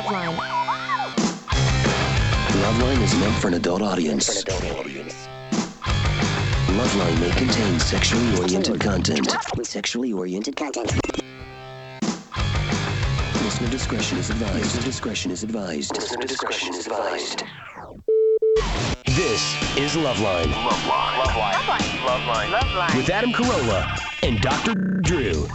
LoveLine. LoveLine is meant for an adult audience. LoveLine may contain sexually oriented content. Listener discretion is advised. This is LoveLine. LoveLine. With Adam Carolla and Dr. Drew.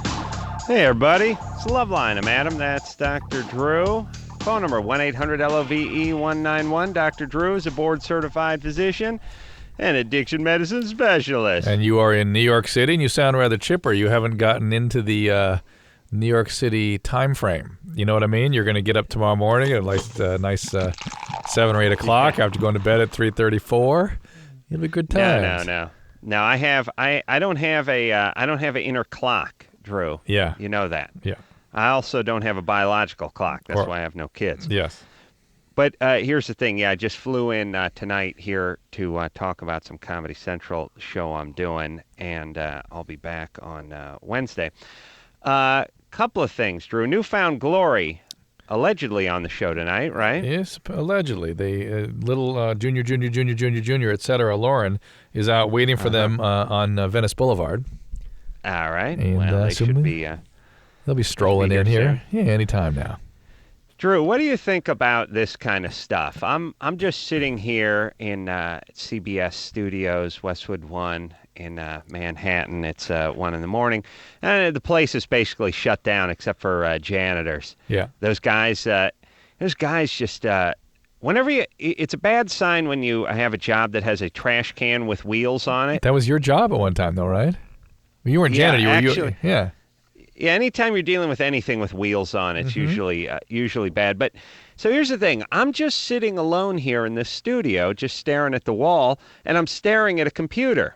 Hey, everybody. It's LoveLine. I'm Adam. That's Dr. Drew. Phone number 1-800-LOVE-191. Dr. Drew is a board-certified physician and addiction medicine specialist. And you are in New York City, and you sound rather chipper. You haven't gotten into the New York City time frame. You know what I mean? You're going to get up tomorrow morning at like nice 7 or 8 o'clock after going to bed at 3:34. It'll be good times. No. I don't have an inner clock, Drew. Yeah. You know that. Yeah. I also don't have a biological clock. That's why I have no kids. Yes. But here's the thing. Yeah, I just flew in tonight here to talk about some Comedy Central show I'm doing, and I'll be back on Wednesday. Couple of things, Drew. Newfound Glory, allegedly on the show tonight, right? Yes, allegedly. The little junior, et cetera, Lauren, is out waiting for them on Venice Boulevard. All right. And, well, they should be... they'll be strolling in here. Soon. Yeah, anytime now. Drew, what do you think about this kind of stuff? I'm just sitting here in CBS Studios, Westwood 1 in Manhattan. It's 1 in the morning, and the place is basically shut down except for janitors. Yeah. Those guys just whenever it's a bad sign when you have a job that has a trash can with wheels on it. That was your job at one time, though, right? You weren't janitor. Yeah, anytime you're dealing with anything with wheels on, it's usually bad. But so here's the thing. I'm just sitting alone here in this studio, just staring at the wall, and I'm staring at a computer.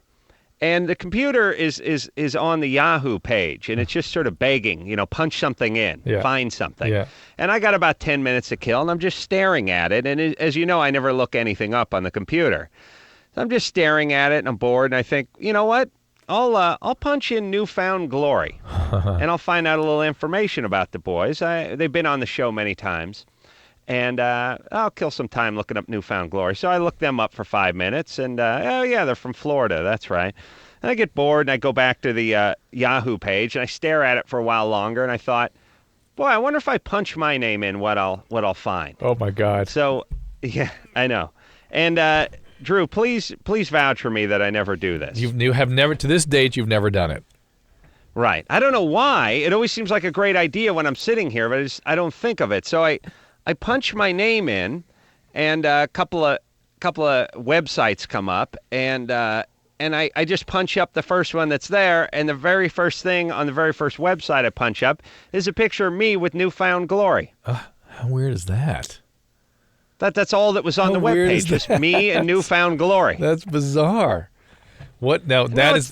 And the computer is on the Yahoo page, and it's just sort of begging, punch something in, find something. Yeah. And I got about 10 minutes to kill, and I'm just staring at it. And as you know, I never look anything up on the computer. So I'm just staring at it, and I'm bored, and I think, you know what? I'll punch in Newfound Glory, and I'll find out a little information about the boys. They've been on the show many times, and I'll kill some time looking up Newfound Glory. So I look them up for 5 minutes, and they're from Florida. That's right. And I get bored, and I go back to the Yahoo page, and I stare at it for a while longer, and I thought, boy, I wonder if I punch my name in, what I'll find. Oh my God. So, yeah, I know, and. Drew, please vouch for me that I never do this. You have never, to this date, you've never done it. Right. I don't know why. It always seems like a great idea when I'm sitting here, but I don't think of it. So I punch my name in, and a couple of websites come up, and I just punch up the first one that's there, and the very first thing on the very first website I punch up is a picture of me with Newfound Glory. How weird is that? That's all that was on the webpage, just me and Newfound Glory. That's bizarre. What now? It's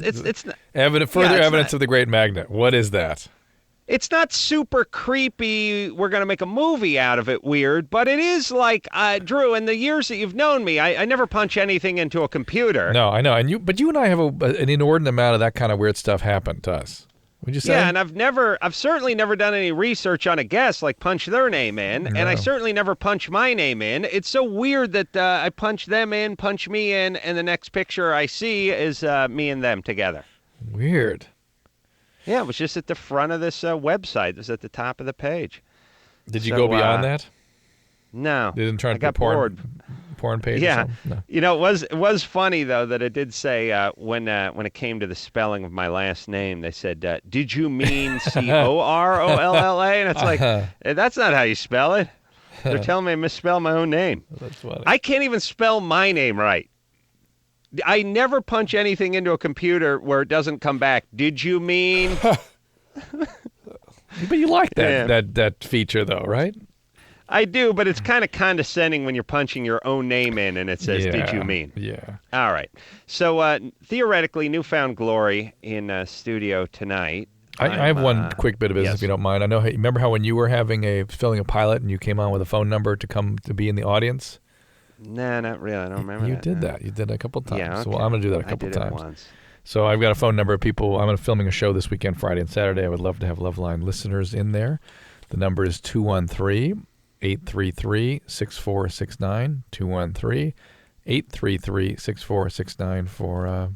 further evidence of the Great Magnet. What is that? It's not super creepy. We're going to make a movie out of it weird, but it is like, Drew, in the years that you've known me, I never punch anything into a computer. No, I know. But you and I have an inordinate amount of that kind of weird stuff happen to us. Would you say? Yeah, and I've certainly never done any research on a guest, like punch their name in, and I certainly never punch my name in. It's so weird that I punch them in, punch me in, and the next picture I see is me and them together. Weird. Yeah, it was just at the front of this website. It was at the top of the page. Did you go beyond that? No. They didn't try to got bored. Porn page. Yeah, no. It was funny though that it did say when it came to the spelling of my last name, they said, "Did you mean Corolla?" And it's like, that's not how you spell it. They're telling me I misspell my own name. That's funny. I can't even spell my name right. I never punch anything into a computer where it doesn't come back. Did you mean? But you like that feature though, right? I do, but it's kind of condescending when you're punching your own name in and it says, "Did you mean?" Yeah. All right. So theoretically, Newfound Glory in studio tonight. I have one quick bit of business, if you don't mind. I know. Remember how when you were filming a pilot and you came on with a phone number to come to be in the audience? Nah, not really. I don't remember. You did that. You did it a couple of times. Yeah, okay. So I'm going to do that a couple of times. Once. So I've got a phone number of people. I'm filming a show this weekend, Friday and Saturday. I would love to have LoveLine listeners in there. The number is 213 213-833-6469, 213-833-6469 for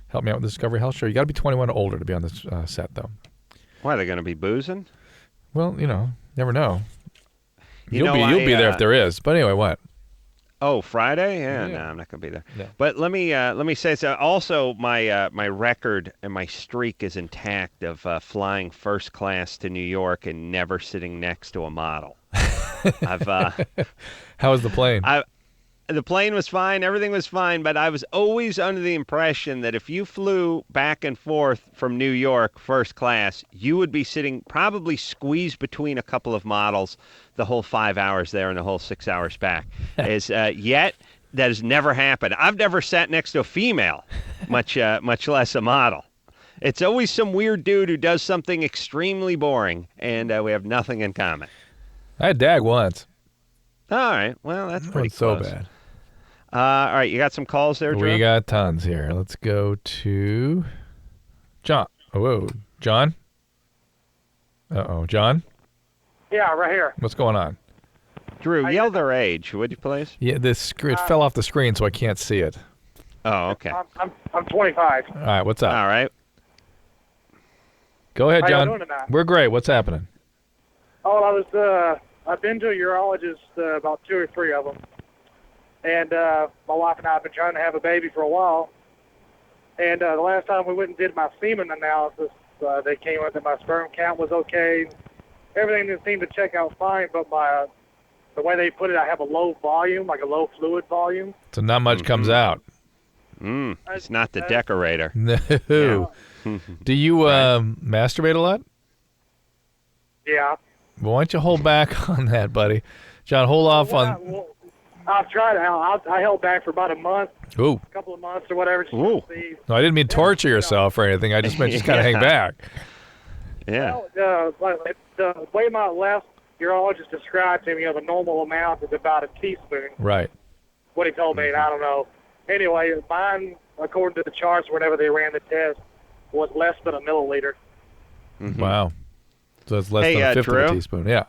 Help Me Out with the Discovery Health Show. You got to be 21 or older to be on this set, though. Why, they're going to be boozing? Well, never know. You'll be there if there is. But anyway, what? Oh, Friday? Yeah, no, I'm not going to be there. Yeah. But let me say so. Also, my record and my streak is intact of flying first class to New York and never sitting next to a model. How was the plane? The plane was fine, everything was fine, but I was always under the impression that if you flew back and forth from New York first class, you would be sitting probably squeezed between a couple of models the whole 5 hours there and the whole 6 hours back. Yet, that has never happened. I've never sat next to a female, much less a model. It's always some weird dude who does something extremely boring, and we have nothing in common. I had DAG once. All right, well, that's pretty so close. bad. All right, you got some calls there, Drew? We got tons here. Let's go to John. Oh, whoa. John? Uh-oh. John? Yeah, right here. What's going on? Drew, yell their age, would you please? Yeah, it fell off the screen, so I can't see it. Oh, okay. I'm 25. All right, what's up? All right. Go ahead, How John. y'all doing tonight? We're great. What's happening? Oh, I've been to a urologist, about 2 or 3 of them. And my wife and I have been trying to have a baby for a while. And the last time we went and did my semen analysis, they came up that my sperm count was okay. Everything seemed to check out fine, but the way they put it, I have a low volume, like a low fluid volume. So not much comes out. It's not the decorator. No. Do you masturbate a lot? Yeah. Well, why don't you hold back on that, buddy? John, hold off on... I've tried. I held back for about a month, Ooh. a couple of months or whatever. Just Ooh. to see. No, I didn't mean torture yourself or anything. I just meant just kind of hang back. Yeah. Well, the way my last urologist described to me, the normal amount is about a teaspoon. Right. What he told me, and I don't know. Anyway, mine, according to the charts, whenever they ran the test, was less than a milliliter. Mm-hmm. Wow. So that's less than a fifth Drew? of a teaspoon. Yeah.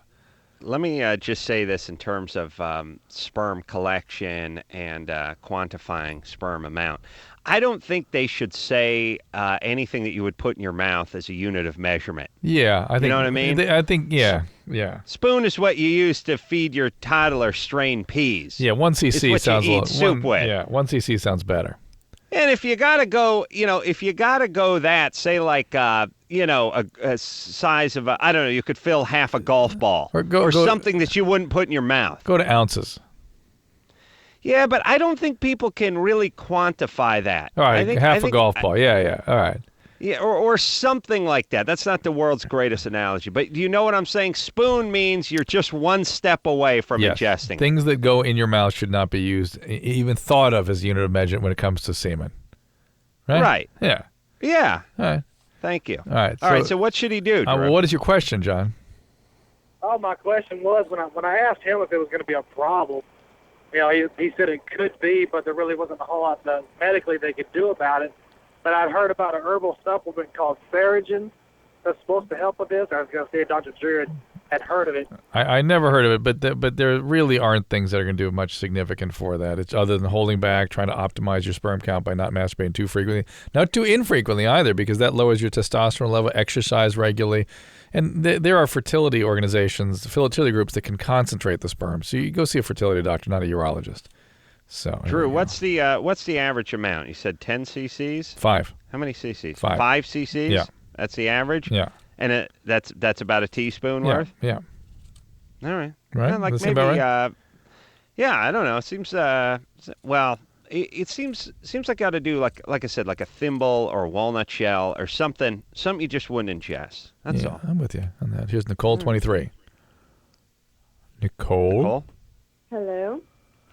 Let me just say this in terms of sperm collection and quantifying sperm amount. I don't think they should say anything that you would put in your mouth as a unit of measurement. Yeah, I think. You know what I mean? I think, yeah. Spoon is what you use to feed your toddler strained peas. Yeah, 1 cc It's what sounds you a eat little. soup with. Yeah, 1 cc sounds better. And if you gotta go, that, say like, a size of I don't know, you could fill half a golf ball Or something that you wouldn't put in your mouth. Go to ounces. Yeah, but I don't think people can really quantify that. All right, half a golf ball. Yeah. All right. Yeah, or something like that. That's not the world's greatest analogy, but do you know what I'm saying? Spoon means you're just one step away from ingesting. Things that go in your mouth should not be used, even thought of as a unit of measurement when it comes to semen. Right? Yeah. Yeah. All right. Thank you. All right. So what should he do, Drew? Well, what is your question, John? Oh, my question was when I asked him if it was going to be a problem. He said it could be, but there really wasn't a whole lot that medically they could do about it. But I'd heard about an herbal supplement called Ferrigen that's supposed to help with this. I was going to say Dr. Drew had heard of it. I never heard of it, but there really aren't things that are going to do much significant for that. It's other than holding back, trying to optimize your sperm count by not masturbating too frequently. Not too infrequently either, because that lowers your testosterone level. Exercise regularly. And there are fertility organizations, fertility groups that can concentrate the sperm. So you go see a fertility doctor, not a urologist. So Drew, what's the average amount? You said 10 cc's? 5. How many cc's? 5. 5 cc's? Yeah. That's the average? Yeah. And that's about a teaspoon worth? Yeah. All right. Right? Well, like Does that maybe, seem about right? yeah, I don't know. It seems, it seems like you ought to do, like I said, like a thimble or a walnut shell or something you just wouldn't ingest. That's all. I'm with you on that. Here's Nicole, 23. Nicole? Hello.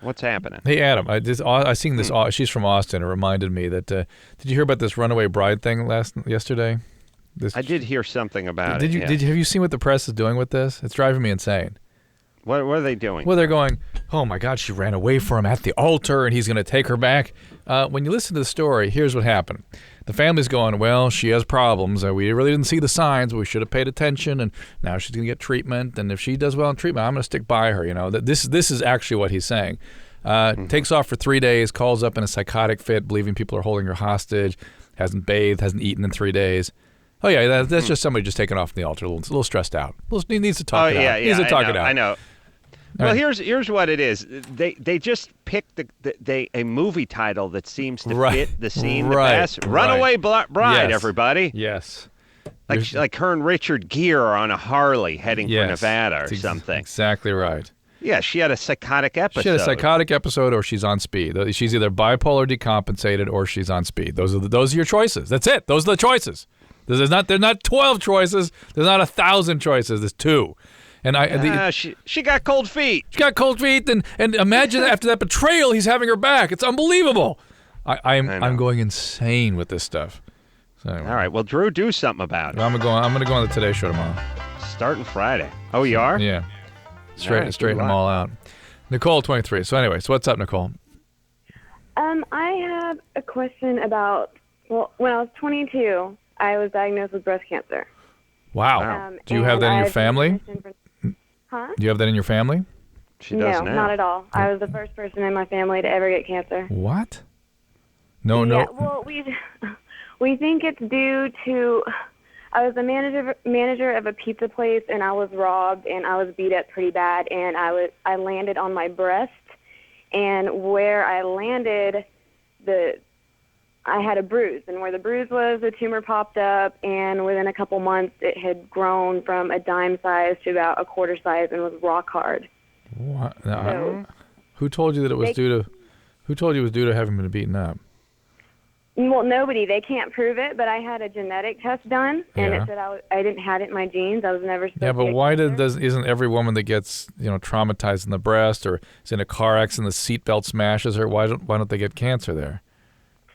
What's happening? Hey, Adam, I seen this. She's from Austin. It reminded me that. Did you hear about this runaway bride thing yesterday? I did hear something about it. Yeah. Have you seen what the press is doing with this? It's driving me insane. What are they doing? Well, they're going, oh my God, she ran away from him at the altar, and he's going to take her back. When you listen to the story, here's what happened. The family's going, well, she has problems. We really didn't see the signs, but we should have paid attention, and now she's going to get treatment. And if she does well in treatment, I'm going to stick by her. You know, this is actually what he's saying. Takes off for 3 days, calls up in a psychotic fit, believing people are holding her hostage, hasn't bathed, hasn't eaten in 3 days. Oh, yeah, that's just somebody just taking off from the altar, a little stressed out. He needs to talk it out. He needs to talk it out. I know. Well, here's what it is. They just picked a movie title that seems to fit the scene the best. Runaway Bride, everybody. Yes. Like her and Richard Gere are on a Harley heading for Nevada or something. Exactly right. Yeah, she had a psychotic episode. She had a psychotic episode, or she's on speed. She's either bipolar decompensated or she's on speed. Those are your choices. That's it. Those are the choices. There's not 12 choices. There's not 1,000 choices. There's 2. And she got cold feet. She got cold feet, and imagine after that betrayal, he's having her back. It's unbelievable. I'm going insane with this stuff. So anyway. All right, well, Drew, do something about it. I'm gonna go on the Today Show tomorrow. Starting Friday. Oh, you are? Yeah. Straighten them all out. Nicole, 23. So anyway, what's up, Nicole? I have a question about, when I was 22, I was diagnosed with breast cancer. Wow. Do you have that in your family? Huh? Do you have that in your family? She does now. No, not at all. I was the first person in my family to ever get cancer. What? No. Well, we think it's due to... I was the manager of a pizza place, and I was robbed, and I was beat up pretty bad, and I landed on my breast, and where I landed, I had a bruise, and where the bruise was, the tumor popped up, and within a couple months, it had grown from a dime size to about a quarter size, and was rock hard. What? Who told you that it was due to? Who told you it was due to having been beaten up? Well, nobody. They can't prove it, but I had a genetic test done, and it said I didn't have it in my genes. I was never supposed to. Yeah, but why isn't every woman that gets traumatized in the breast or is in a car accident, the seatbelt smashes her? Why don't they get cancer there?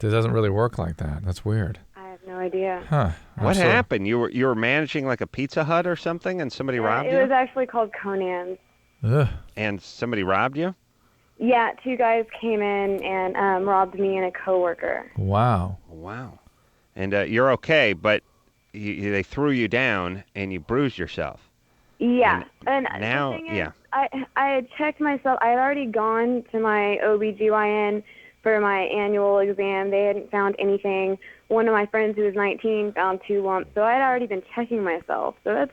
It doesn't really work like that. That's weird. I have no idea. Huh? What happened? You were managing like a Pizza Hut or something, and somebody robbed you? It was actually called Conan's. Ugh. And somebody robbed you? Yeah, 2 guys came in and robbed me and a coworker. Wow. And you're okay, but they threw you down and you bruised yourself. Yeah. And now, the thing is, I had checked myself. I had already gone to my OBGYN for my annual exam. They hadn't found anything. One of my friends who was 19 found 2 lumps. So I had already been checking myself. So that's,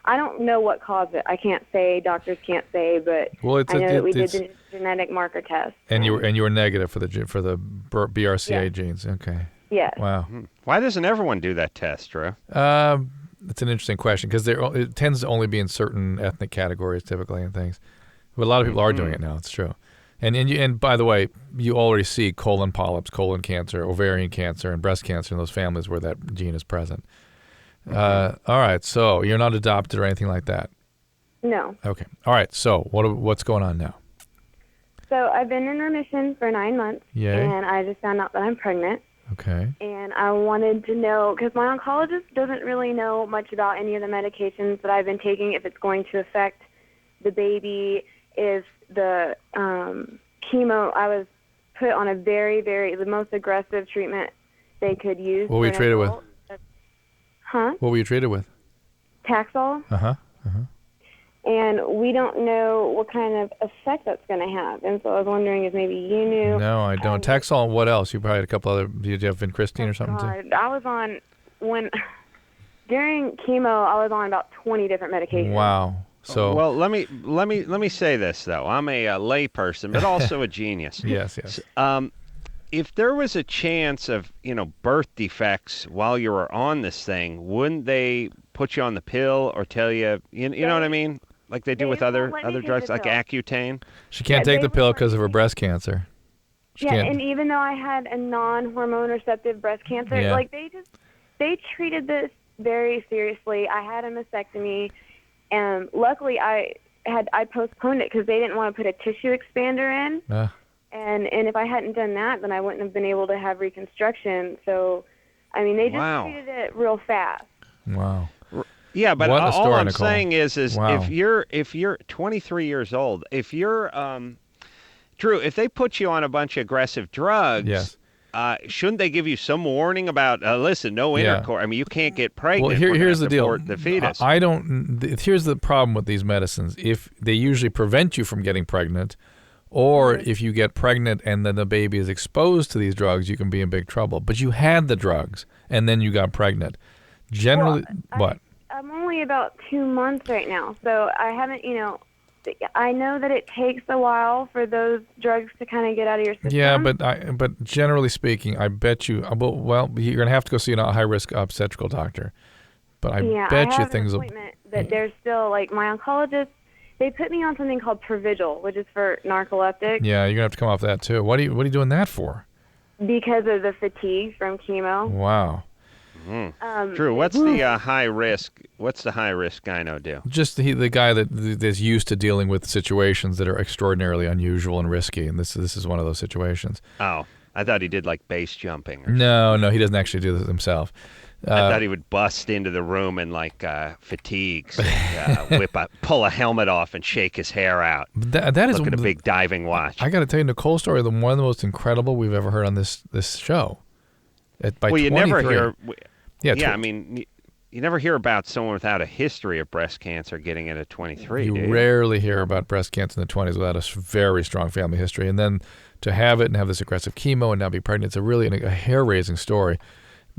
I don't know what caused it. I can't say. Doctors can't say, but I know that we did the genetic marker test. And you were negative for the BRCA genes. Okay. Yes. Wow. Why doesn't everyone do that test, Drew? It's an interesting question because it tends to only be in certain ethnic categories typically and things. But a lot of people are doing it now. It's true. And by the way, you already see colon polyps, colon cancer, ovarian cancer, and breast cancer in those families where that gene is present. All right, so you're not adopted or anything like that? No. Okay. All right, so what's going on now? So I've been in remission for 9 months, and I just found out that I'm pregnant. Okay. And I wanted to know, because my oncologist doesn't really know much about any of the medications that I've been taking, if it's going to affect the baby, if the chemo, I was put on a the most aggressive treatment they could use. What were you treated with? Huh? What were you treated with? Taxol. And we don't know what kind of effect that's going to have. And so I was wondering if maybe you knew. No, I don't. Taxol and what else? You probably had a couple other, did you have vincristine or something too? I was on, during chemo, I was on about 20 different medications. Wow. So well, let me say this though. I'm a lay person, but also a genius. Yes. If there was a chance of, birth defects while you were on this thing, wouldn't they put you on the pill or tell you, you know what I mean? Like they do with other drugs like Accutane? She can't take the pill because of her breast cancer. And even though I had a non-hormone receptive breast cancer, they treated this very seriously. I had a mastectomy, and luckily I postponed it because they didn't want to put a tissue expander in. And if I hadn't done that, then I wouldn't have been able to have reconstruction. So, I mean, they just treated it real fast. Wow. Yeah, but all I'm saying is wow. if you're 23 years old, if you're Drew, if they put you on a bunch of aggressive drugs, shouldn't they give you some warning about, listen, no intercourse? I mean, you can't get pregnant. Well, We're here's gonna the deal. abort the fetus. I don't. Here's the problem with these medicines. If they usually prevent you from getting pregnant, or if you get pregnant and then the baby is exposed to these drugs, you can be in big trouble. But you had the drugs and then you got pregnant. Generally, what? I'm only about 2 months right now, so I haven't, I know that it takes a while for those drugs to kind of get out of your system. Yeah, but generally speaking, I bet you, well, you're going to have to go see a high-risk obstetrical doctor. But I bet you things will... I have an appointment that there's still, like, my oncologist, they put me on something called Provigil, which is for narcoleptics. Yeah, you're going to have to come off that, too. What are you doing that for? Because of the fatigue from chemo. Wow. Drew, what's the high risk? What's the high risk gyno do? Just the guy that's used to dealing with situations that are extraordinarily unusual and risky, and this is one of those situations. Oh, I thought he did like base jumping. No, he doesn't actually do this himself. I thought he would bust into the room in like fatigues, and, pull a helmet off and shake his hair out. That is look at a big diving watch. I got to tell you, Nicole's story, one of the most incredible we've ever heard on this show. You never hear. Yeah, I mean, you never hear about someone without a history of breast cancer getting it at 23. You rarely hear about breast cancer in the 20s without a very strong family history. And then to have it and have this aggressive chemo and now be pregnant, it's a hair-raising story.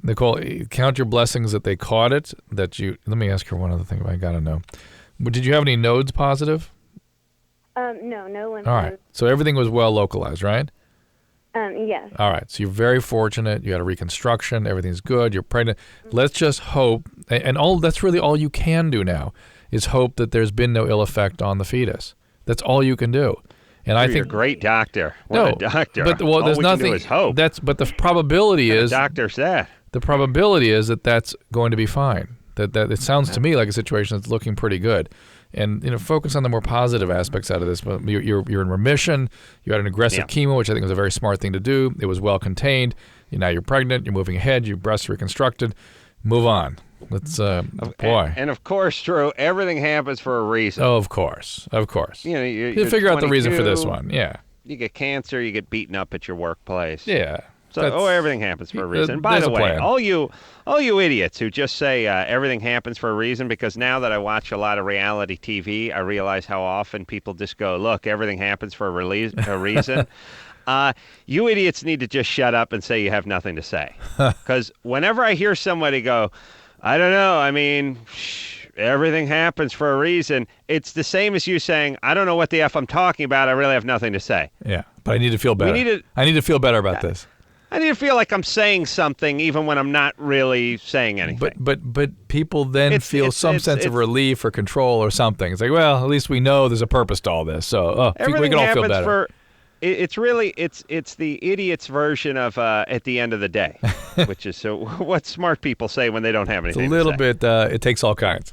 Nicole, count your blessings that they caught it. Let me ask her one other thing I got to know. Did you have any nodes positive? No lymph nodes. All right. So everything was well localized, right? Yes. All right. So you're very fortunate. You had a reconstruction. Everything's good. You're pregnant. Let's just hope, and that's really all you can do now, is hope that there's been no ill effect on the fetus. That's all you can do. And I think you're a great doctor. What a doctor. But all there's we nothing. Can do is hope. But the probability is. The doctor said. The probability is that that's going to be fine. That it sounds to me like a situation that's looking pretty good. And focus on the more positive aspects out of this. You're in remission. You had an aggressive chemo, which I think was a very smart thing to do. It was well contained. Now you're pregnant. You're moving ahead. Your breasts reconstructed. Move on. Let's boy. And of course, Drew, everything happens for a reason. Oh, of course. You figure out the reason for this one. Yeah. You get cancer. You get beaten up at your workplace. Yeah. So everything happens for a reason. By the way, all you idiots who just say everything happens for a reason, because now that I watch a lot of reality TV, I realize how often people just go, look, everything happens for a reason. You idiots need to just shut up and say you have nothing to say. Because whenever I hear somebody go, I don't know, I mean, everything happens for a reason, it's the same as you saying, I don't know what the F I'm talking about, I really have nothing to say. Yeah, but I need to feel better. I need to feel better about this. I need to feel like I'm saying something even when I'm not really saying anything. But people then feel some sense of relief or control or something. It's like, well, at least we know there's a purpose to all this. So we can all feel better. It's the idiot's version of at the end of the day, which is what smart people say when they don't have anything. It's a little bit. It takes all kinds.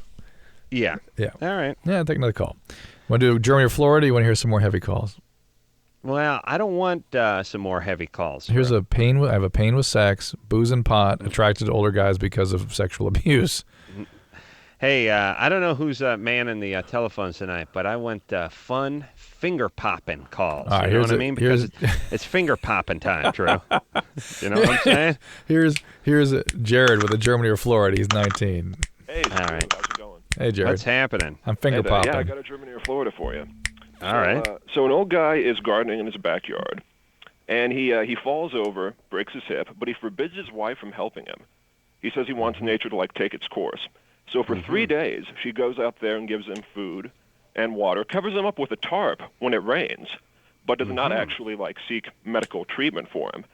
Yeah. Yeah. All right. Yeah. Take another call. Want to do Germany or Florida? Or you want to hear some more heavy calls? Well, I don't want some more heavy calls. Here's a pain. I have a pain with sex, booze and pot, attracted to older guys because of sexual abuse. Hey, I don't know who's manning the telephones tonight, but I want fun finger popping calls. Right, you know what I mean? Because it's finger popping time, Drew. You know what I'm saying? Here's Jared with a Germany or Florida. He's 19. Hey, all right. How's it going? Hey, Jared. What's happening? I'm finger popping. Yeah, I got a Germany or Florida for you. All right. So an old guy is gardening in his backyard, and he falls over, breaks his hip, but he forbids his wife from helping him. He says he wants nature to take its course. So for 3 days, she goes out there and gives him food and water, covers him up with a tarp when it rains, but does not actually seek medical treatment for him.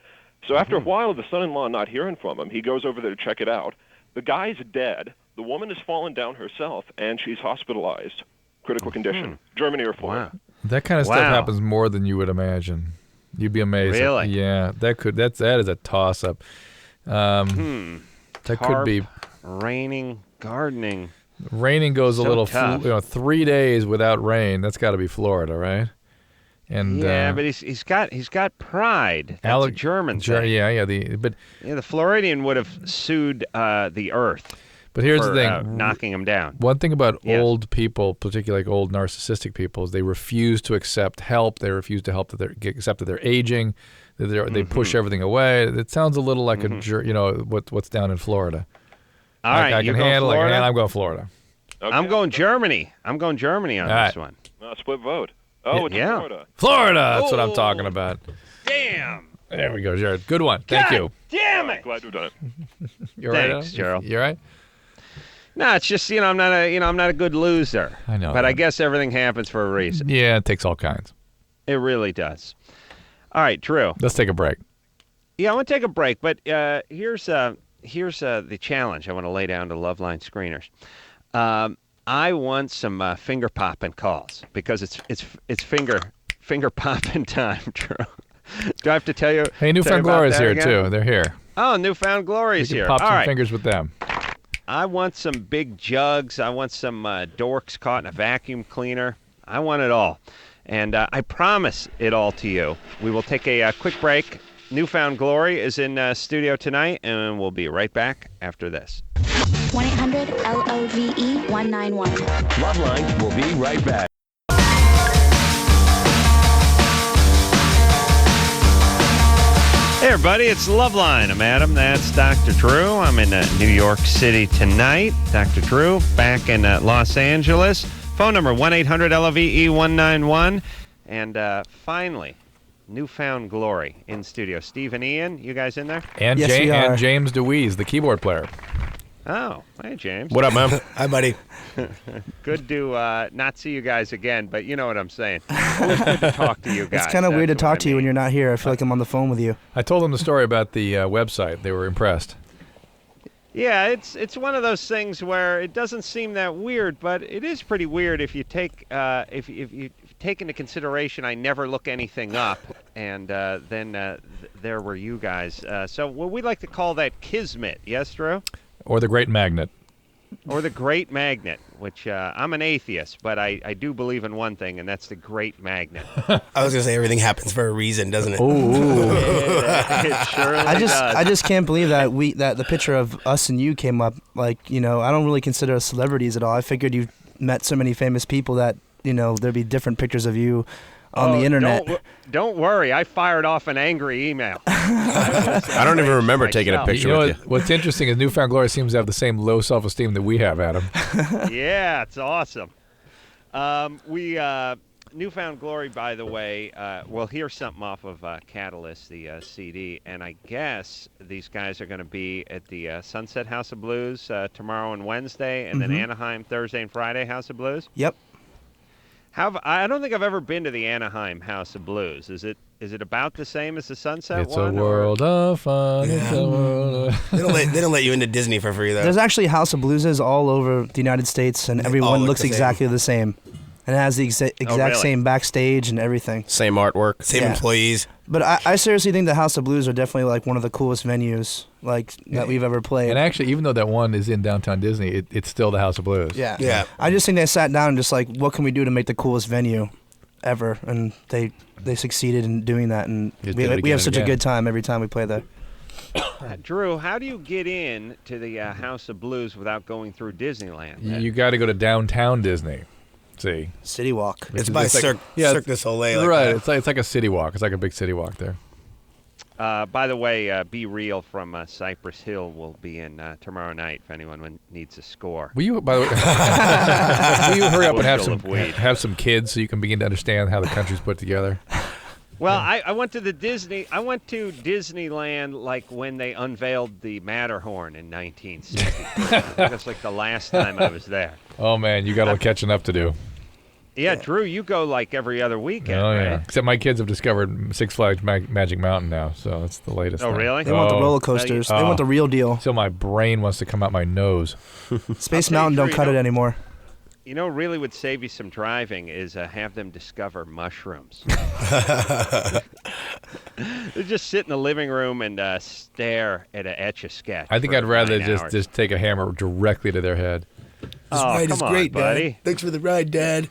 So after a while, the son-in-law not hearing from him, he goes over there to check it out. The guy's dead. The woman has fallen down herself, and she's hospitalized. Critical condition. Germany or Florida. Wow. That kind of stuff happens more than you would imagine. You'd be amazed. Really? Yeah, that is a toss-up. That could be raining, gardening. Raining goes so a little. tough. 3 days without rain. That's got to be Florida, right? And yeah, but he's got pride. That's a German thing. Yeah. The Floridian would have sued the earth. But here's the thing. Knocking him down. One thing about old people, particularly old narcissistic people, is they refuse to accept help. They refuse to accept that they're aging. They push everything away. It sounds a little like what's down in Florida. All right, I you can going handle it. Florida? I'm going Florida. Okay. I'm going Germany. I'm going Germany on All this right. one. Split vote. Oh, it's Yeah. Florida. Florida. That's what I'm talking about. Damn. There we go, Jared. Good one. Thank you. Damn it. Glad to have done it. You're right. Thanks, Gerald. You right? No, it's just I'm not a good loser. I know But I that. guess everything happens for a reason. Yeah, it takes all kinds. It really does. All right, Drew. Let's take a break. Yeah, I want to take a break, but here's the challenge I want to lay down to LoveLine screeners. I want some finger popping calls because it's finger popping time, Drew. Do I have to tell you? Hey, Newfound about Glory's that here, again? too. They're here. Oh, Newfound Glory's You can here. pop All some right. fingers with them. I want some big jugs. I want some dorks caught in a vacuum cleaner. I want it all. And I promise it all to you. We will take a quick break. Newfound Glory is in studio tonight, and we'll be right back after this. 1-800-LOVE-191. LoveLine will be right back. Hey everybody, it's LoveLine. I'm Adam. That's Dr. Drew. I'm in New York City tonight. Dr. Drew back in Los Angeles. Phone number 1-800-LOVE-191. And finally, Newfound Glory in studio. Steve and Ian, you guys in there? And, Yes, we are. and James Dewees, the keyboard player. Oh, hey James. What up, man? Hi, buddy. Good to not see you guys again, but you know what I'm saying. Always good to talk to you guys. It's kind of weird to That's what talk I to you when mean. you're not here. I feel like I'm on the phone with you. I told them the story about the website. They were impressed. Yeah, it's one of those things where it doesn't seem that weird, but it is pretty weird if you take if you take into consideration I never look anything up, and then there were you guys. So we like to call that kismet, yes, Drew? Or the Great Magnet. Or the Great Magnet, which I'm an atheist, but I do believe in one thing, and that's the Great Magnet. I was gonna say everything happens for a reason, doesn't it? It surely does. I just can't believe that the picture of us and you came up. Like, I don't really consider us celebrities at all. I figured you met so many famous people that there'd be different pictures of you on the internet. Don't worry, I fired off an angry email. I don't even remember taking a picture You know with you. what's interesting is Newfound Glory seems to have the same low self-esteem that we have, Adam. Yeah, it's awesome. Newfound Glory, by the way, we'll hear something off of Catalyst, the CD, and I guess these guys are going to be at the Sunset House of Blues tomorrow and Wednesday, and then Anaheim Thursday and Friday House of Blues. Yep. I don't think I've ever been to the Anaheim House of Blues. Is it about the same as the Sunset It's one? a world of fun. It's a world of... They don't let you into Disney for free though. There's actually House of Blueses all over the United States, and all everyone look looks the same. exactly the same. And it has the exact really? same backstage and everything. Same artwork, same Yeah. employees. But I seriously think the House of Blues are definitely like one of the coolest venues that we've ever played. And actually, even though that one is in downtown Disney, it's still the House of Blues. Yeah. Yeah. I just think they sat down and just like, what can we do to make the coolest venue ever? And they succeeded in doing that. And Just we did it have again such and a again. good time every time we play there. Drew, how do you get in to the House of Blues without going through Disneyland? You got to go to downtown Disney. See, City Walk. It's by Cirque du Soleil. Like right? that. It's like a city walk. It's like a big city walk there. By the way, Be Real from Cypress Hill will be in tomorrow night if anyone needs a score. Will you, by the way, will you hurry up and Bushel of weed. have some kids so you can begin to understand how the country's put together? Well, I went to Disneyland like when they unveiled the Matterhorn in 1960. That's like the last time I was there. Oh man, you got a little catching up to do. Yeah, Drew, you go like every other weekend, Oh right? yeah. Except my kids have discovered Six Flags Magic Mountain now, so that's the latest. Oh, thing. really? They want the Oh. roller coasters. They want the real deal. So my brain wants to come out my nose. Space I'll tell Mountain you, don't Drew, cut you it know- anymore. You know, really would save you some driving is have them discover mushrooms. They just sit in the living room and stare at an Etch-a-Sketch. I think for I'd rather 9 hours. just take a hammer directly to their head. This Oh, ride is come on, great, buddy. Dad. Thanks for the ride, Dad.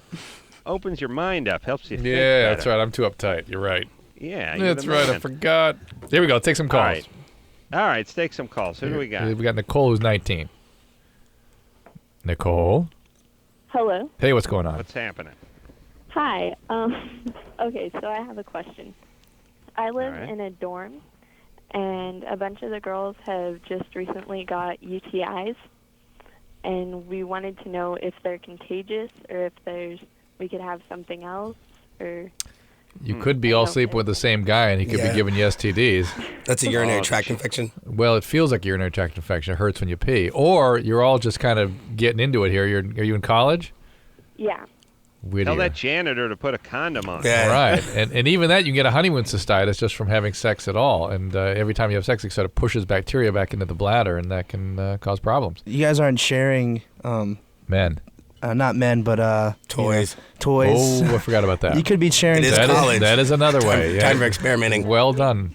Opens your mind up, helps you think Yeah, that's better. right. I'm too uptight. You're right. Yeah, you're That's the right. I man. forgot. Here we go. Take some calls. All right, let's take some calls. Who do we got? We got Nicole, who's 19. Nicole? Hello. Hey, what's going on? What's happening? Hi. Okay, so I have a question. I live All right. in a dorm, and a bunch of the girls have just recently got UTIs, and we wanted to know if they're contagious or if we could have something else, or... You could be all sleeping with the same guy, and he could be giving you STDs. That's a urinary tract infection. Well, it feels like a urinary tract infection. It hurts when you pee. Or you're all just kind of getting into it here. Are you in college? Yeah. Tell that janitor to put a condom on. Yeah. Right. And even that, you can get a honeymoon cystitis just from having sex at all. And every time you have sex, it sort of pushes bacteria back into the bladder, and that can cause problems. You guys aren't sharing... Men. Not men, but toys. Toys. Oh, I forgot about that. You could be sharing. It is college. That is another way. Time for experimenting. Well done.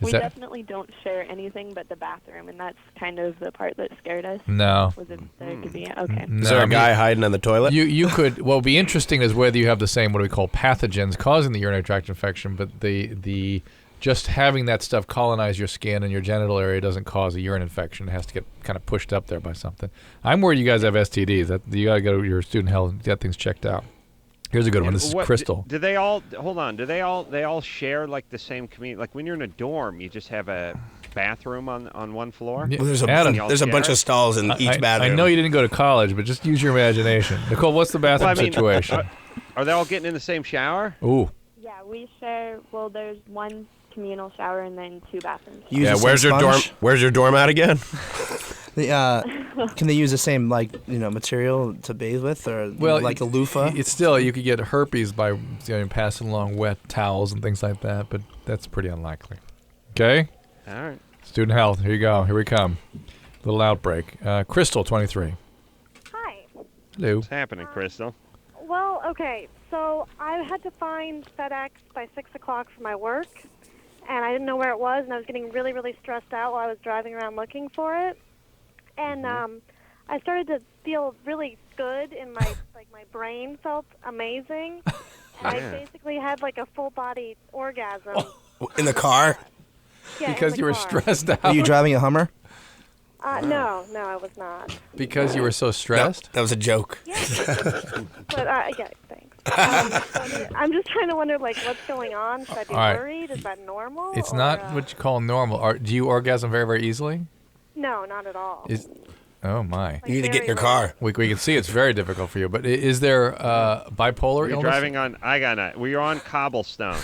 We definitely don't share anything but the bathroom, and that's kind of the part that scared us. No. Was if there could be okay. Is there a guy hiding on the toilet? You could. What would be interesting is whether you have the same, what do we call, pathogens causing the urinary tract infection, but the just having that stuff colonize your skin and your genital area doesn't cause a urine infection. It has to get kind of pushed up there by something. I'm worried you guys have STDs. You got to go to your student health and get things checked out. Here's a good one. This is Crystal. Do they all hold on? Do they all share like the same community? Like when you're in a dorm, you just have a bathroom on one floor. Well, there's a bunch of stalls in each bathroom. I know you didn't go to college, but just use your imagination. Nicole, what's the bathroom situation? Are they all getting in the same shower? Ooh. Yeah, we share. Well, there's one communal shower and then 2 bathrooms. Where's your dorm? Where's your dorm at again? Can they use the same material to bathe with, or like a loofah? It's still, you could get herpes by passing along wet towels and things like that, but that's pretty unlikely. Okay. All right. Student health. Here you go. Here we come. Little outbreak. Crystal, 23. Hi. Hello. What's happening, Crystal? Well, okay. So I had to find FedEx by 6 o'clock for my work, and I didn't know where it was, and I was getting really, really stressed out while I was driving around looking for it. And I started to feel really good in my my brain felt amazing, and I basically had like a full body orgasm. In the car? Yeah, because you were stressed out. Were you driving a Hummer? No, I was not. Because you were so stressed? No, that was a joke. Yeah. But yeah, thanks. I'm just trying to wonder what's going on. Should I be worried? Is that normal? It's not what you call normal. Do you orgasm very, very easily? No, not at all. Oh my! You need to get in your car. We can see it's very difficult for you. But is there bipolar illness? Driving on. We were on cobblestone.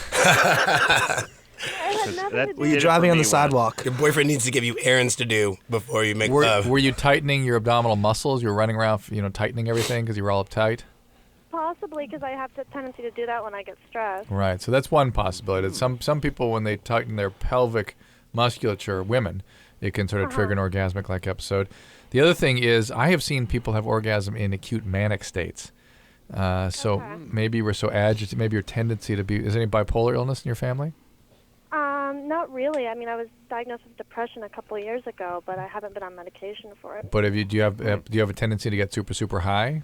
Were you driving on the sidewalk? Your boyfriend needs to give you errands to do before you make love. Were you tightening your abdominal muscles? You were running around, tightening everything because you were all uptight? Possibly, because I have the tendency to do that when I get stressed. Right. So that's one possibility. Some people, when they tighten their pelvic musculature, women, it can sort of trigger an orgasmic-like episode. The other thing is, I have seen people have orgasm in acute manic states. So maybe we're so agitated. Maybe your tendency to be. Is there any bipolar illness in your family? Not really. I mean, I was diagnosed with depression a couple of years ago, but I haven't been on medication for it. But do you have a tendency to get super, super high?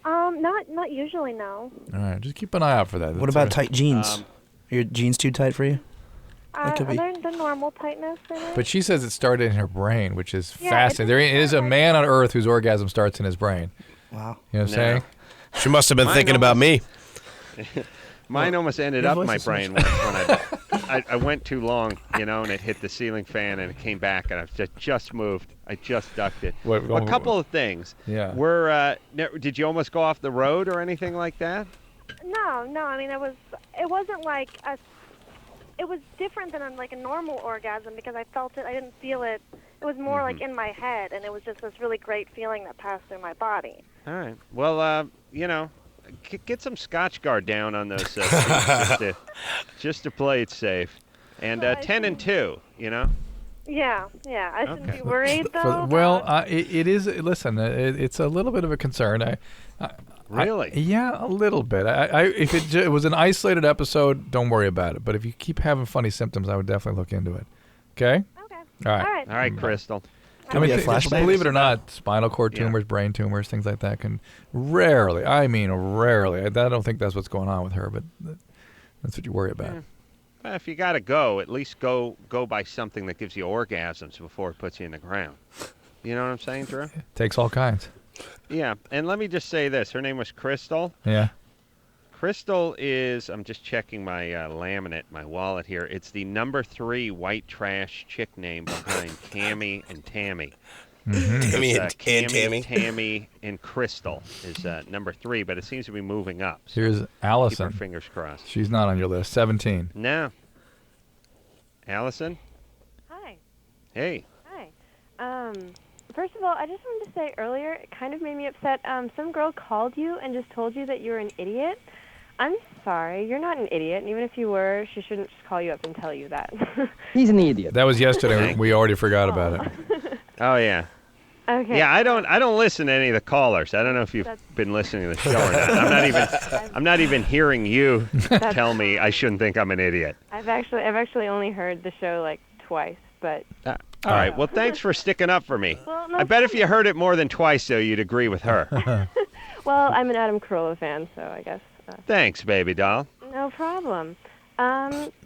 Not usually, no. All right, just keep an eye out for that. What about tight jeans? Are your jeans too tight for you? They're normal tightness in it. But she says it started in her brain, which is fascinating. There is a man on Earth whose orgasm starts in his brain. Wow. You know what I'm saying? She must have been thinking about me. Mine almost ended up my brain once when I went too long, and it hit the ceiling fan and it came back and I just moved. I just ducked it. A couple of things. Yeah. Did you almost go off the road or anything like that? No. I mean, it wasn't like it was different than a normal orgasm because I felt it. I didn't feel it. It was more like in my head, and it was just this really great feeling that passed through my body. All right. Well, get some Scotch Guard down on those just to play it safe. And 10 and 2, Yeah. I shouldn't be worried, though. It is. Listen, it's a little bit of a concern. Really? Yeah, a little bit. If it was an isolated episode, don't worry about it. But if you keep having funny symptoms, I would definitely look into it. Okay? Okay. All right. All right, Crystal. Believe it or not, spinal cord tumors, brain tumors, things like that can rarely, I don't think that's what's going on with her, but that's what you worry about. Well, if you got to go, at least go by something that gives you orgasms before it puts you in the ground. You know what I'm saying, Drew? Takes all kinds. Yeah, and let me just say this. Her name was Crystal. Yeah. Crystal is, I'm just checking my laminate, my wallet here. It's the number 3 white trash chick name behind Cammy and Tammy. Tammy and Tammy. Tammy and Crystal is number 3, but it seems to be moving up. So Here's Allison. keep our fingers crossed. She's not on your list. 17. No. Allison? Hi. Hey. Hi. First of all, I just wanted to say earlier, it kind of made me upset. Some girl called you and just told you that you were an idiot. I'm sorry, you're not an idiot, and even if you were, she shouldn't just call you up and tell you that. He's an idiot. That was yesterday. We already forgot about it. Oh, yeah. Okay. Yeah, I don't listen to any of the callers. I don't know if you've been listening to the show or not. I'm not even hearing you tell me I shouldn't think I'm an idiot. I've actually only heard the show like twice, but. All right. Well, thanks for sticking up for me. Well, no I bet if you heard it more than twice, though, you'd agree with her. Well, I'm an Adam Carolla fan, so I guess. Thanks, baby doll. No problem.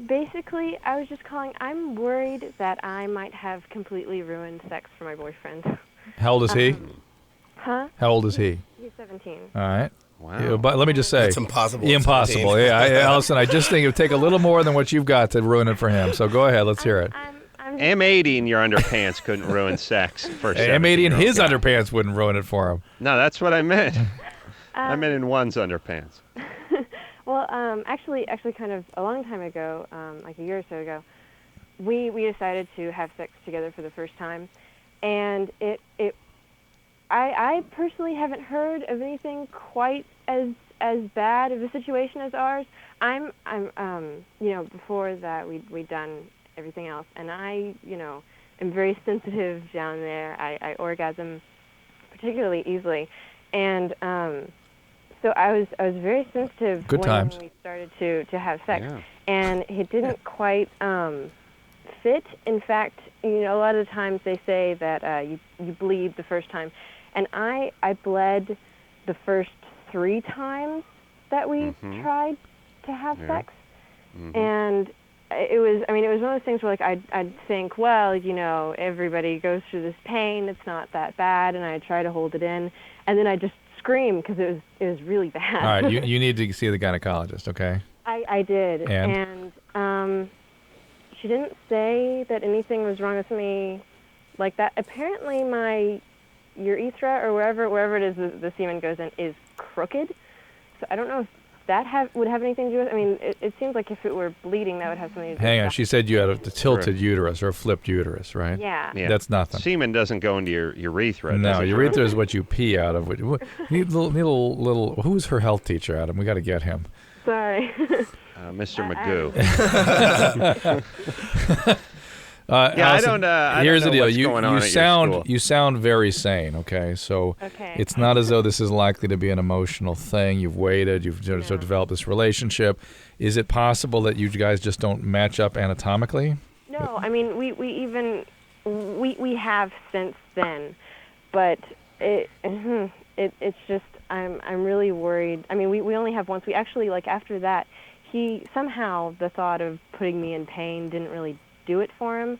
Basically, I was just calling. I'm worried that I might have completely ruined sex for my boyfriend. How old is he? Huh? How old is he? He's 17. All right. Wow. Yeah, but let me just say. It's impossible. Impossible. Yeah, Allison, I just think it would take a little more than what you've got to ruin it for him. So go ahead. Let's hear it. M80 in your underpants couldn't ruin sex for M80 in his guy. underpants wouldn't ruin it for him. No, that's what I meant. I meant in one's underpants. Well, actually, kind of a long time ago, like a year or so ago, we decided to have sex together for the first time, and I personally haven't heard of anything quite as bad of a situation as ours. I'm before that we'd done everything else, and I am very sensitive down there. I orgasm particularly easily, and so I was very sensitive when we started to have sex, and it didn't quite fit. In fact, a lot of the times they say that you bleed the first time, and I bled the first 3 times that we tried to have sex, and it was one of those things where like I'd think, well, everybody goes through this pain, it's not that bad, and I'd try to hold it in, and then I'd just scream because it was really bad. All right, you need to see the gynecologist, okay? I did, and she didn't say that anything was wrong with me like that. Apparently my urethra, or wherever it is the semen goes in, is crooked, so I don't know if that would have anything to do with it. It seems like if it were bleeding, that would have something to do with it. Hang on, she said you had a tilted uterus or a flipped uterus, right? Yeah. That's nothing. Semen doesn't go into your urethra. No, urethra is what you pee out of. Need little. Who's her health teacher, Adam? We got to get him. Sorry. Mr. Magoo. Allison, here's the deal. You you sound very sane. Okay, so it's not as though this is likely to be an emotional thing. You've waited. You've sort of developed this relationship. Is it possible that you guys just don't match up anatomically? No, we have since then, but it's just I'm really worried. We only have once. We actually after that, the thought of putting me in pain didn't really do it for him,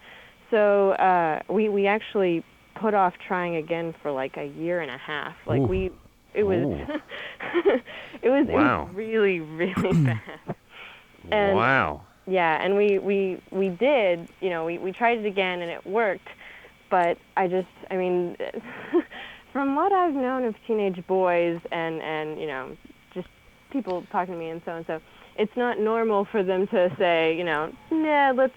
so we actually put off trying again for like a year and a half. It was really bad. And, wow. Yeah, and we did, we tried it again and it worked, but from what I've known of teenage boys and just people talking to me and so, it's not normal for them to say, nah, let's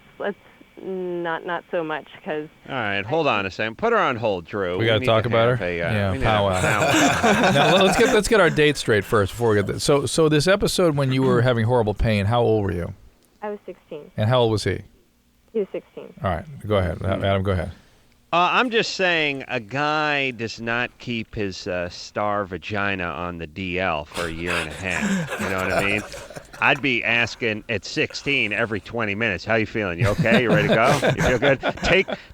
not so much, because. All right, hold on a second. Put her on hold, Drew. We got to talk about her. Powwow. Now let's get our date straight first before we get this. So this episode when you were having horrible pain, how old were you? I was 16. And how old was he? He was 16. All right, go ahead, Adam. Go ahead. I'm just saying a guy does not keep his star vagina on the DL for a year and a half. You know what I mean? I'd be asking at 16 every 20 minutes, how you feeling? You okay? You ready to go? You feel good?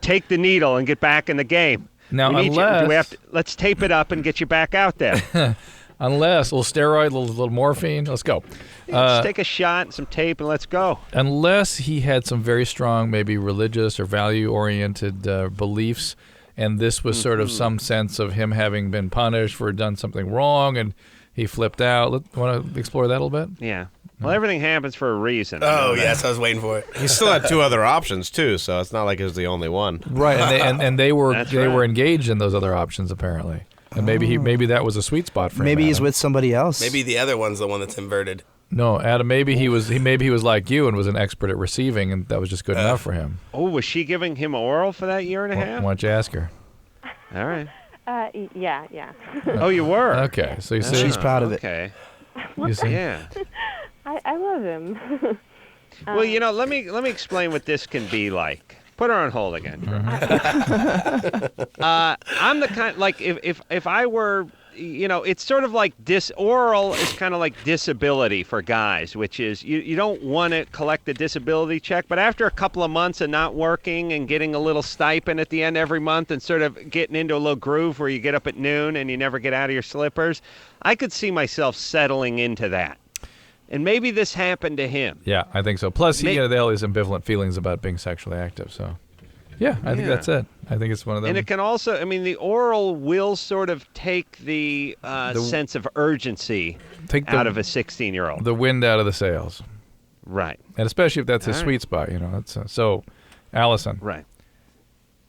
Take the needle and get back in the game. Now, let's tape it up and get you back out there. Unless a little steroid, a little morphine, let's go. Let's take a shot, some tape, and let's go. Unless he had some very strong, maybe religious or value-oriented beliefs, and this was sort of some sense of him having been punished for done something wrong, and He flipped out. Want to explore that a little bit? Yeah. Well, everything happens for a reason. Oh, yes, I was waiting for it. He still had 2 other options too, so it's not like it was the only one. Right, and they were That's they right. were engaged in those other options apparently, and maybe that was a sweet spot for him. Maybe he's Adam. with somebody else. Maybe the other one's the one that's inverted. No, Adam. Maybe he was like you and was an expert at receiving, and that was just good enough for him. Oh, was she giving him oral for that year and a half? Why don't you ask her? All right. Yeah. Oh, you were? Okay, so you see, She's proud of it. Okay. You see? Yeah. I love him. Well, let me explain what this can be like. Put her on hold again. I'm the kind, like, if I were, it's sort of like oral is kind of like disability for guys, which is you don't want to collect the disability check, but after a couple of months of not working and getting a little stipend at the end every month and sort of getting into a little groove where you get up at noon and you never get out of your slippers, I could see myself settling into that. And maybe this happened to him. Yeah, I think so. Plus, they all these ambivalent feelings about being sexually active. So, yeah, I think that's it. I think it's one of them. And it can also, the oral will sort of take the sense of urgency out of a 16-year-old. The wind out of the sails. Right. And especially if that's his sweet spot, That's, so, Allison. Right.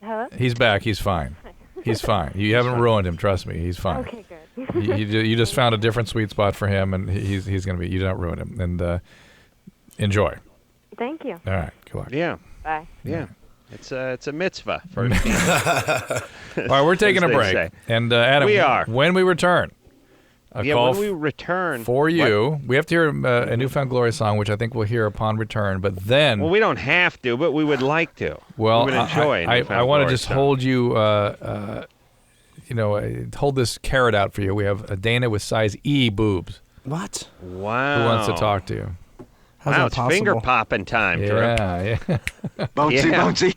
Hello? He's back. He's fine. He's fine. You haven't ruined him. Trust me. He's fine. Okay, good. you just found a different sweet spot for him, and he's going to be. You don't ruin him. And enjoy. Thank you. All right. Good luck. Yeah. Bye. Yeah. It's a mitzvah for a teen. All right, we're taking a As they break. say. And Adam, We are. When we return, when we return for you, we have to hear a Newfound Glory song, which I think we'll hear upon return. But then, well, we don't have to, but we would like to. well, we would enjoy. I want to just hold you. Hold this carrot out for you. We have a Dana with size E boobs. What? Wow. Who wants to talk to you? How's wow, that it's possible? finger popping time, Drew. Yeah. Bouncy.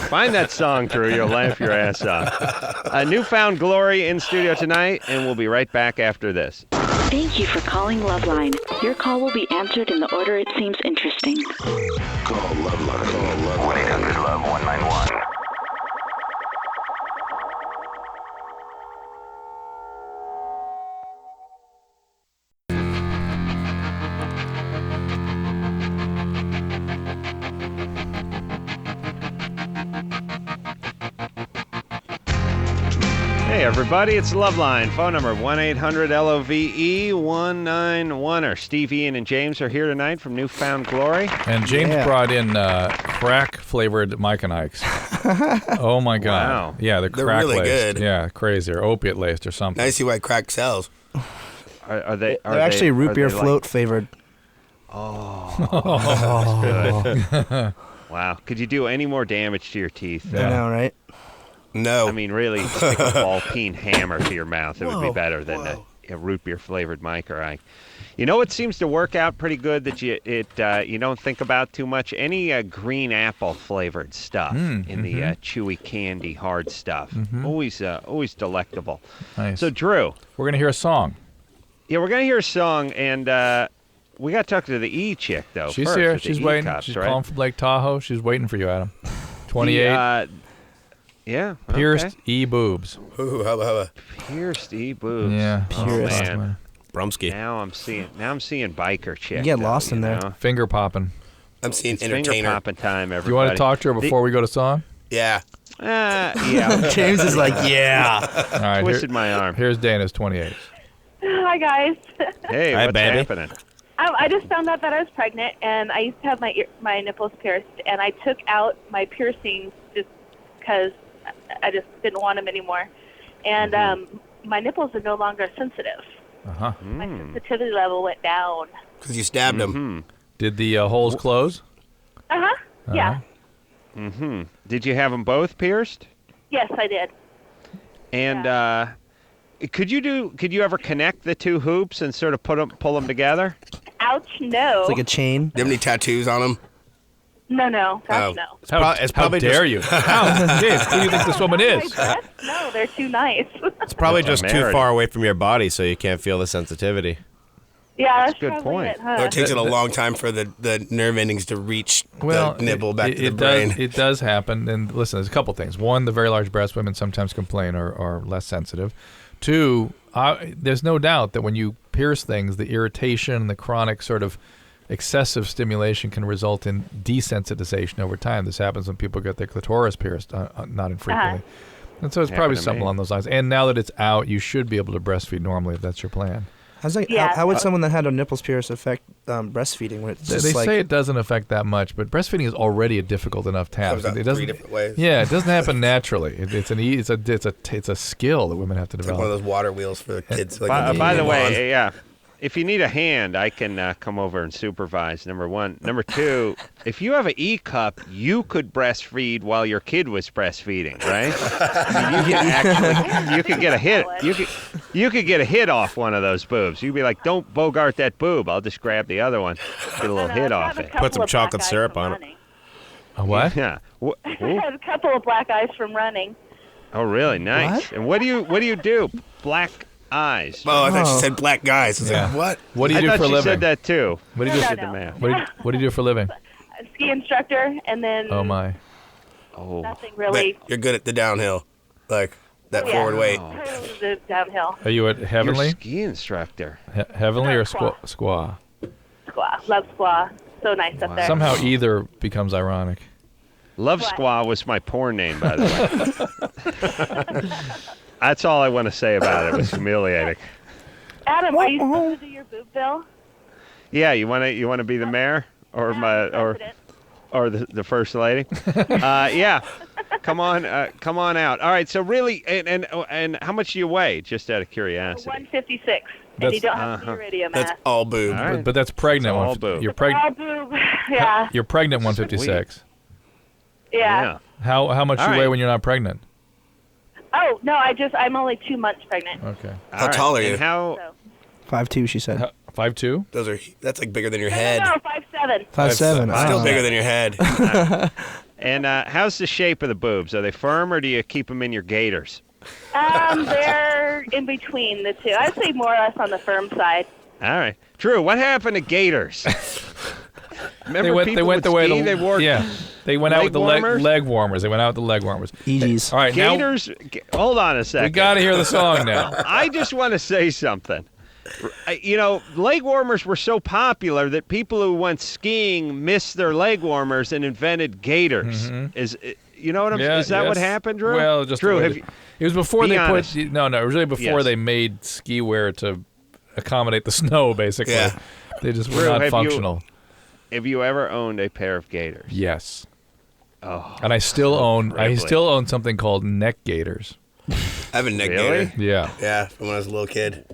Find that song, Drew. You'll laugh your ass off. Newfound Glory in studio tonight, and we'll be right back after this. Thank you for calling LoveLine. Your call will be answered in the order it seems interesting. Call LoveLine. Call 1-800-LOVE-191. Hey, everybody, it's LoveLine. Phone number 1-800-LOVE-191. Steve, Ian, and James are here tonight from Newfound Glory. And James brought in crack-flavored Mike and Ike's. Oh, my God. Wow. Yeah, they're really crack-laced. good. Yeah, crazy. Or opiate-laced or something. Now you see why crack sells. Are they? They're actually root beer float flavored. That's good. Wow. Could you do any more damage to your teeth? I know, right? No. I mean, really, stick a ball-peen hammer to your mouth. It would be better than a root beer-flavored Mike or Ike. You know what seems to work out pretty good that you don't think about too much? Any green apple-flavored stuff in the chewy candy hard stuff. Always delectable. Nice. So, Drew. We're going to hear a song. Yeah, we're going to hear a song, and we got to talk to the E chick, though. She's first, here. with the She's E waiting. cups, She's right? calling from Lake Tahoe. She's waiting for you, Adam. 28. Yeah. Pierced okay. E boobs. Ooh, hubba. Pierced E boobs. Yeah. Pierced. Oh, man. Brumsky. Now I'm seeing biker chick. You get lost in there. Finger popping. I'm seeing It's entertainer. finger popping time, everybody. Do you want to talk to her before we go to song? Yeah. Yeah. James is like, yeah. All right. Twisted my arm. Here's Dana's 28. Hi, guys. Hey, Hi, what's baby. happening? I just found out that I was pregnant, and I used to have my nipples pierced, and I took out my piercings just because I just didn't want them anymore. And my nipples are no longer sensitive. Uh-huh. My sensitivity level went down. Because you stabbed him. Did the holes close? Uh-huh. Yeah. Did you have them both pierced? Yes, I did. And could you ever connect the two hoops and sort of pull them together? Ouch, no. It's like a chain. Do you have any tattoos on him? No. Gosh, no. How dare you? How? James, who do you think this woman is? No, they're too nice. It's probably just too married. far away from your body, so you can't feel the sensitivity. Yeah, that's a good probably point. It, huh? Or it takes it a long time for the nerve endings to reach the nipple back to the brain. It does happen. And listen, there's a couple things. One, the very large breast women sometimes complain are less sensitive. Two, there's no doubt that when you pierce things, the irritation, the chronic sort of excessive stimulation can result in desensitization over time. This happens when people get their clitoris pierced, not infrequently. And so it's probably something along those lines. And now that it's out, you should be able to breastfeed normally if that's your plan. How would someone that had a nipples pierced affect breastfeeding? When it's they say it doesn't affect that much, but breastfeeding is already a difficult enough task. It doesn't. 3 different ways. Yeah, it doesn't happen naturally. It's a skill that women have to It's develop. like one of those water wheels for the kids. By the way, yeah, if you need a hand, I can come over and supervise. Number one. Number two, if you have an E-cup, you could breastfeed while your kid was breastfeeding, right? You could get a hit. You could get a hit off one of those boobs. You'd be like, "Don't bogart that boob. I'll just grab the other one, get a little hit off it." Put some chocolate syrup on it. A what? Yeah. I had a couple of black eyes from running. Oh, really? Nice. And what do you do? Black eyes. Oh, I thought she said black guys. I was like, what? What do you do for a living? I thought she said that too. What do you do? No. What do you do for a living? A ski instructor, and then Oh. nothing really. You're good at the downhill, like that forward weight. The downhill. Are you at Heavenly? You're a ski instructor. Heavenly or Squaw. Squaw? Squaw. Love Squaw. So nice up there. Somehow either becomes ironic. Love Squaw was my porn name, by the way. That's all I want to say about it. It was humiliating. Adam, are you supposed to do your boob bill? Yeah, you want to be the mayor or or the first lady? Yeah, come on out. All right. So really, and how much do you weigh? Just out of curiosity. 156, and you don't have to be iridium mass. That's all boob. All right. But that's pregnant. All boob. You're pregnant. All boob. Yeah. You're pregnant 156. Yeah. How much All you right. weigh when you're not pregnant? Oh no, I'm only 2 months pregnant. Okay. How tall are you? And how? 5'2", she said. 5'2"? That's like bigger than your head. No, 5'7". 5'7". Still bigger than your head. And how's the shape of the boobs? Are they firm or do you keep them in your gaiters? They're in between the two. I'd say more or less on the firm side. All right. Drew, what happened to gaiters? Remember they went the way ski? to They wore They went out with the warmers? leg warmers. They went out with the leg warmers. EGs. All right, Gators. Hold on a second. We got to hear the song now. I just want to say something. You know, leg warmers were so popular that people who went skiing missed their leg warmers and invented gaiters. You know what I'm saying? Is that what happened, Drew? Well, just Drew, it was before they honest. put. No, it was really before they made ski wear to accommodate the snow. Basically, Yeah. they just were Drew, not have functional. Have you ever owned a pair of gaiters? Yes. Oh. And I still own. I privilege. still own something called neck gaiters. I have a neck Really? gaiter. Yeah. Yeah, from when I was a little kid.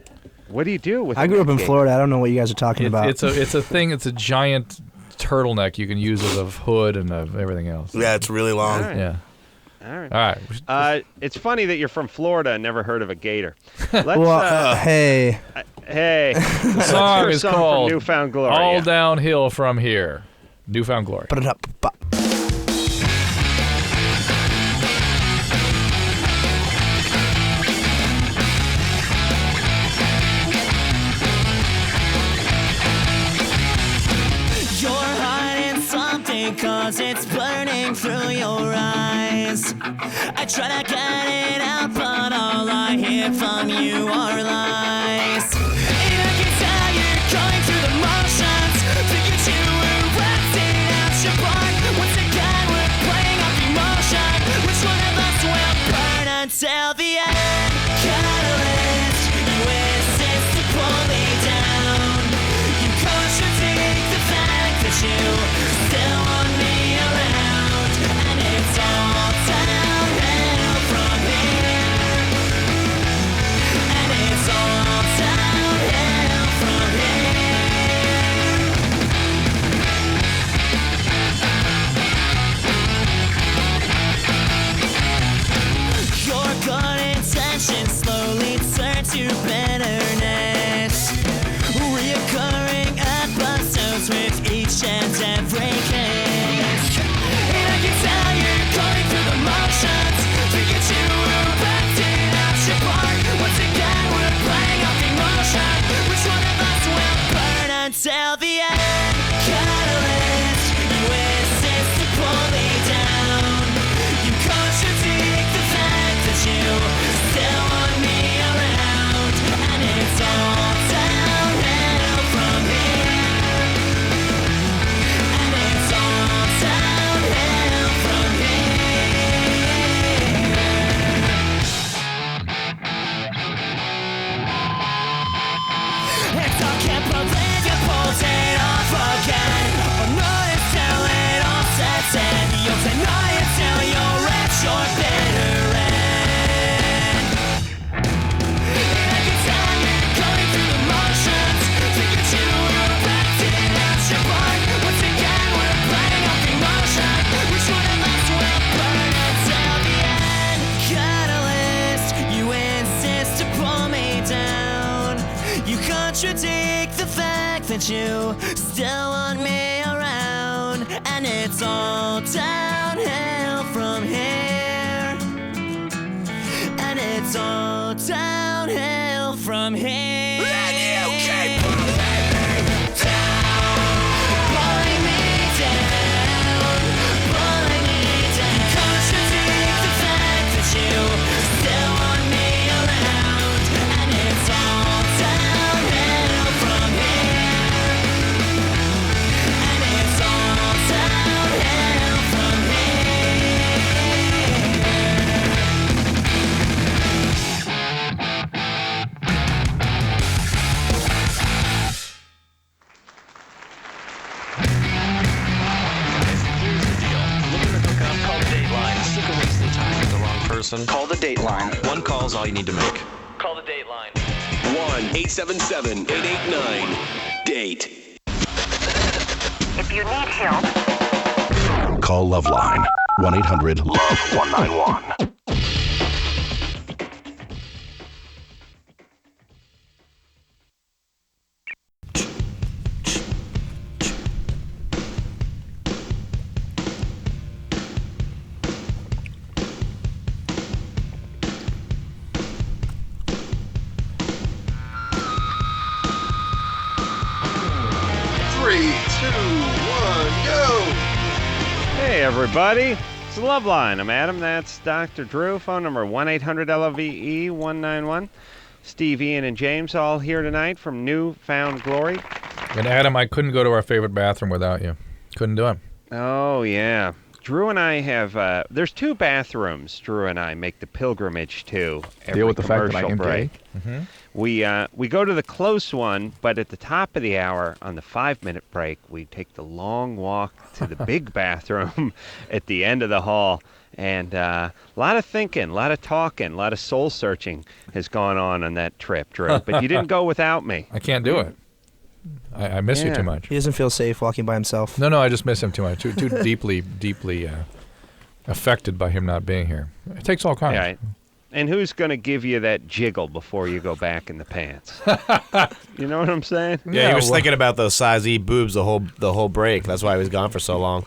What do you do with? I grew up in Florida. I don't know what you guys are talking about. It's a thing. It's a giant turtleneck you can use as a hood and everything else. Yeah, it's really long. All right. Yeah. All right. All right. It's funny that you're from Florida and never heard of a gator. Let's, hey. Hey. The song is called Newfound Glory. All Downhill From Here. Newfound Glory. You're hiding something 'cause it's burning through your eyes. I try to get it out, but all I hear from you are lies. And I can tell you're going through the motions. Figured you were resting out your part. Once again, we're playing off emotion. Which one of us will burn until the end? Catalyst, you insist to pull me down. You contradict the fact that you still want me around. And it's all downhill from here. And till the end. Catalyst, you insist to pull me down. You contradict the fact that you still want me around, and it's all downhill from here. And it's all downhill from I can't believe you pulled it off again. Oh no, it's till it all sets in. You'll deny it till you're at your bitter end. And I can tell you're going through the motions, thinking you were acting out your part. Once again, we're playing off emotion, which one of us will burn until the end. Catalyst, you insist to pull me down. You contradict the fact that you still want me around, and it's all downhill from here. And it's all downhill from here. And you keep pulling me down, pulling me down, pulling me down. You contradict the fact that you still want me around, and it's all downhill from here. And it's all downhill from Person. Call the Dateline. One call's all you need to make. Call the Dateline. 1-877-889-DATE. If you need help, Call LoveLine. 1-800-LOVE-191. Hey, everybody. It's LoveLine. I'm Adam. That's Dr. Drew. Phone number 1-800-LOVE-191. Steve, Ian, and James all here tonight from New Found Glory. And Adam, I couldn't go to our favorite bathroom without you. Couldn't do it. Oh, yeah. Drew and I have, there's two bathrooms Drew and I make the pilgrimage to every Deal with the fact that I commercial am break. gay. Mm-hmm. We go to the close one, but at the top of the hour, on the 5-minute break, we take the long walk to the big bathroom at the end of the hall. And a lot of thinking, a lot of talking, a lot of soul searching has gone on that trip, Drew. But you didn't go without me. I can't do it. I miss you too much. He doesn't feel safe walking by himself. No, I just miss him too much. Too deeply affected by him not being here. It takes all kinds. Yeah, and who's going to give you that jiggle before you go back in the pants? You know what I'm saying? Yeah, he was thinking about those size E boobs the whole break. That's why he was gone for so long.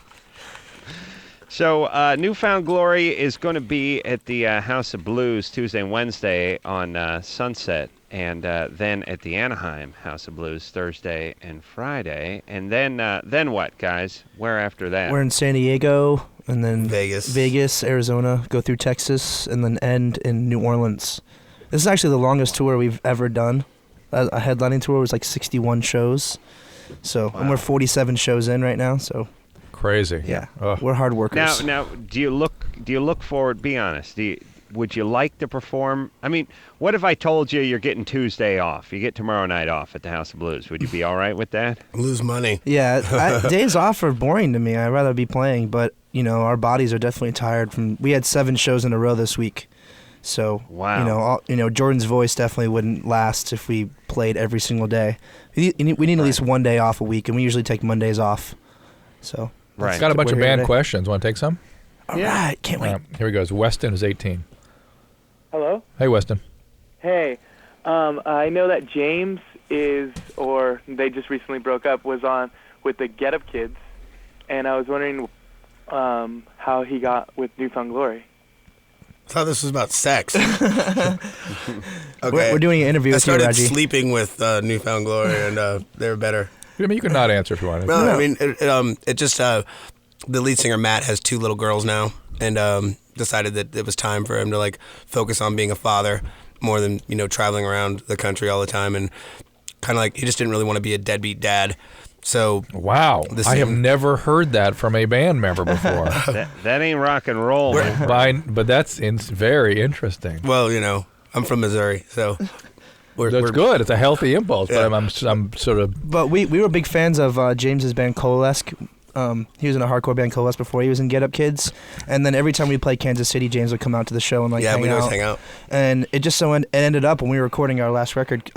So New Found Glory is going to be at the House of Blues Tuesday and Wednesday on Sunset, and then at the Anaheim House of Blues Thursday and Friday. And then what, guys? Where after that? We're in San Diego, and then Vegas, Arizona, go through Texas, and then end in New Orleans. This is actually the longest tour we've ever done. A headlining tour was like 61 shows. So, and we're 47 shows in right now, so... Crazy. Yeah. We're hard workers. Now, do you look forward? Be honest. Would you like to perform? I mean, what if I told you you're getting Tuesday off? You get tomorrow night off at the House of Blues. Would you be all right with that? Lose money. Yeah, days off are boring to me. I'd rather be playing, but our bodies are definitely tired from. We had 7 shows in a row this week, so wow. Jordan's voice definitely wouldn't last if we played every single day. We need at least one day off a week, and we usually take Mondays off. So. Right. Got a bunch of band questions. Want to take some? All right, can't wait. Here he goes. Weston is 18. Hello? Hey, Weston. Hey. I know that James or they just recently broke up, was on with the Get Up Kids, and I was wondering how he got with New Found Glory. I thought this was about sex. Okay. We're doing an interview with you, I started Reggie. sleeping with New Found Glory, and they were better. I mean, you can not answer if you want. Well, I mean, it just the lead singer Matt has 2 little girls now, and decided that it was time for him to like focus on being a father more than traveling around the country all the time, and kind of like he just didn't really want to be a deadbeat dad. So wow, I have never heard that from a band member before. that ain't rock and roll, man. But that's very interesting. Well, I'm from Missouri, so that's good. It's a healthy impulse, but I'm sort of. But we were big fans of James's band Coalesce. He was in a hardcore band Coalesce before he was in Get Up Kids, and then every time we played Kansas City, James would come out to the show and like hang out. we'd always hang out. And it just so it ended up when we were recording our last record,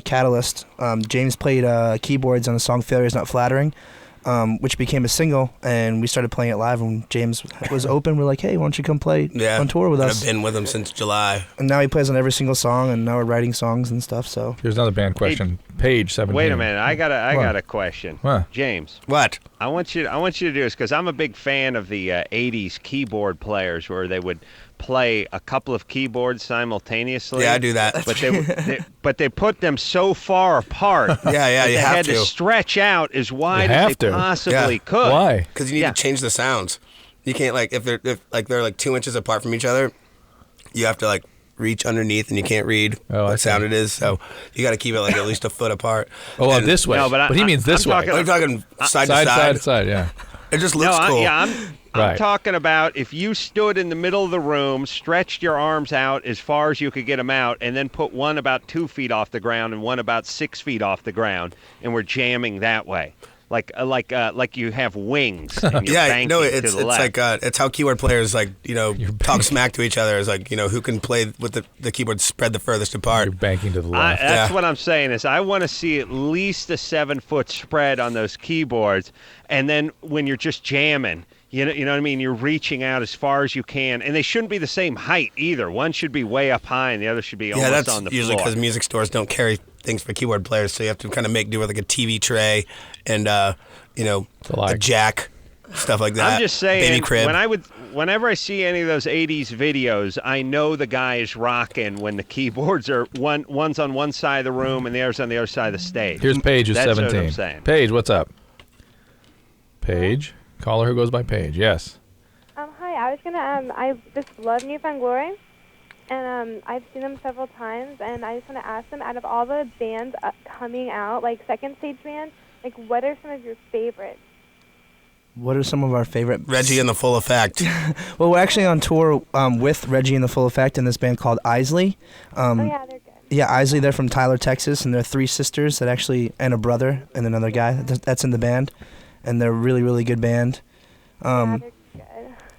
Catalyst. James played keyboards on the song "Failure Is Not Flattering," which became a single, and we started playing it live. When James was open, we're like, "Hey, why don't you come play on tour with us?" I've been with him since July, and now he plays on every single song, and now we're writing songs and stuff. So here's another band question. Page 17. Wait a minute, I got a question. What? James. What? I want you to do this because I'm a big fan of the '80s keyboard players where they would play a couple of keyboards simultaneously. Yeah, I do that. But they put them so far apart. Yeah, you they have had to stretch out as wide as they possibly could. Why? Because you need to change the sounds. You can't if they're like 2 inches apart from each other, you have to like reach underneath and you can't read what sound it is. So you got to keep it like at least a foot apart. Oh, this way. No, but he means this way. I'm talking side to side. Yeah. It just looks cool. I'm talking about if you stood in the middle of the room, stretched your arms out as far as you could get them out, and then put one about 2 feet off the ground and one about 6 feet off the ground, and we're jamming that way, like you have wings. And you're banking it's to the left. like it's how keyboard players talk smack to each other. It's like who can play with the keyboard spread the furthest apart. You're banking to the left. That's what I'm saying is I want to see at least a 7-foot spread on those keyboards, and then when you're just jamming. You know what I mean? You're reaching out as far as you can, and they shouldn't be the same height either. One should be way up high, and the other should be almost on the floor. Yeah, that's usually because music stores don't carry things for keyboard players, so you have to kind of make do with like a TV tray and a jack, stuff like that. I'm just saying, baby crib. whenever I see any of those '80s videos, I know the guy is rocking when the keyboards are one's on one side of the room and the other's on the other side of the stage. Here's Paige, who's 17. What I'm saying. Paige, what's up? Paige. Caller who goes by Paige, yes. Hi, I was gonna, I just love New Found Glory, and I've seen them several times, and I just want to ask them, out of all the bands coming out, like second stage bands, like what are some of your favorites? What are some of our favorite? Reggie and the Full Effect. Well, we're actually on tour with Reggie and the Full Effect and this band called Isley. Oh yeah, they're good. Yeah, Isley, they're from Tyler, Texas, and they're 3 sisters and a brother and another guy that's in the band. And they're a really, really good band. Yeah, they're good.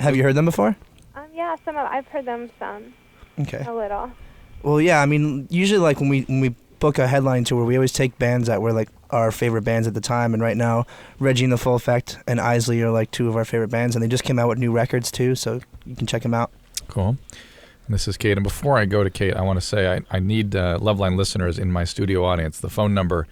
Have you heard them before? Yeah, I've heard them some. Okay. A little. Well, yeah, I mean, usually like when we book a headline tour, we always take bands that were like our favorite bands at the time. And right now, Reggie and the Full Effect and Isley are like 2 of our favorite bands, and they just came out with new records too, so you can check them out. Cool. And this is Kate. And before I go to Kate, I want to say I need LoveLine listeners in my studio audience. The phone number.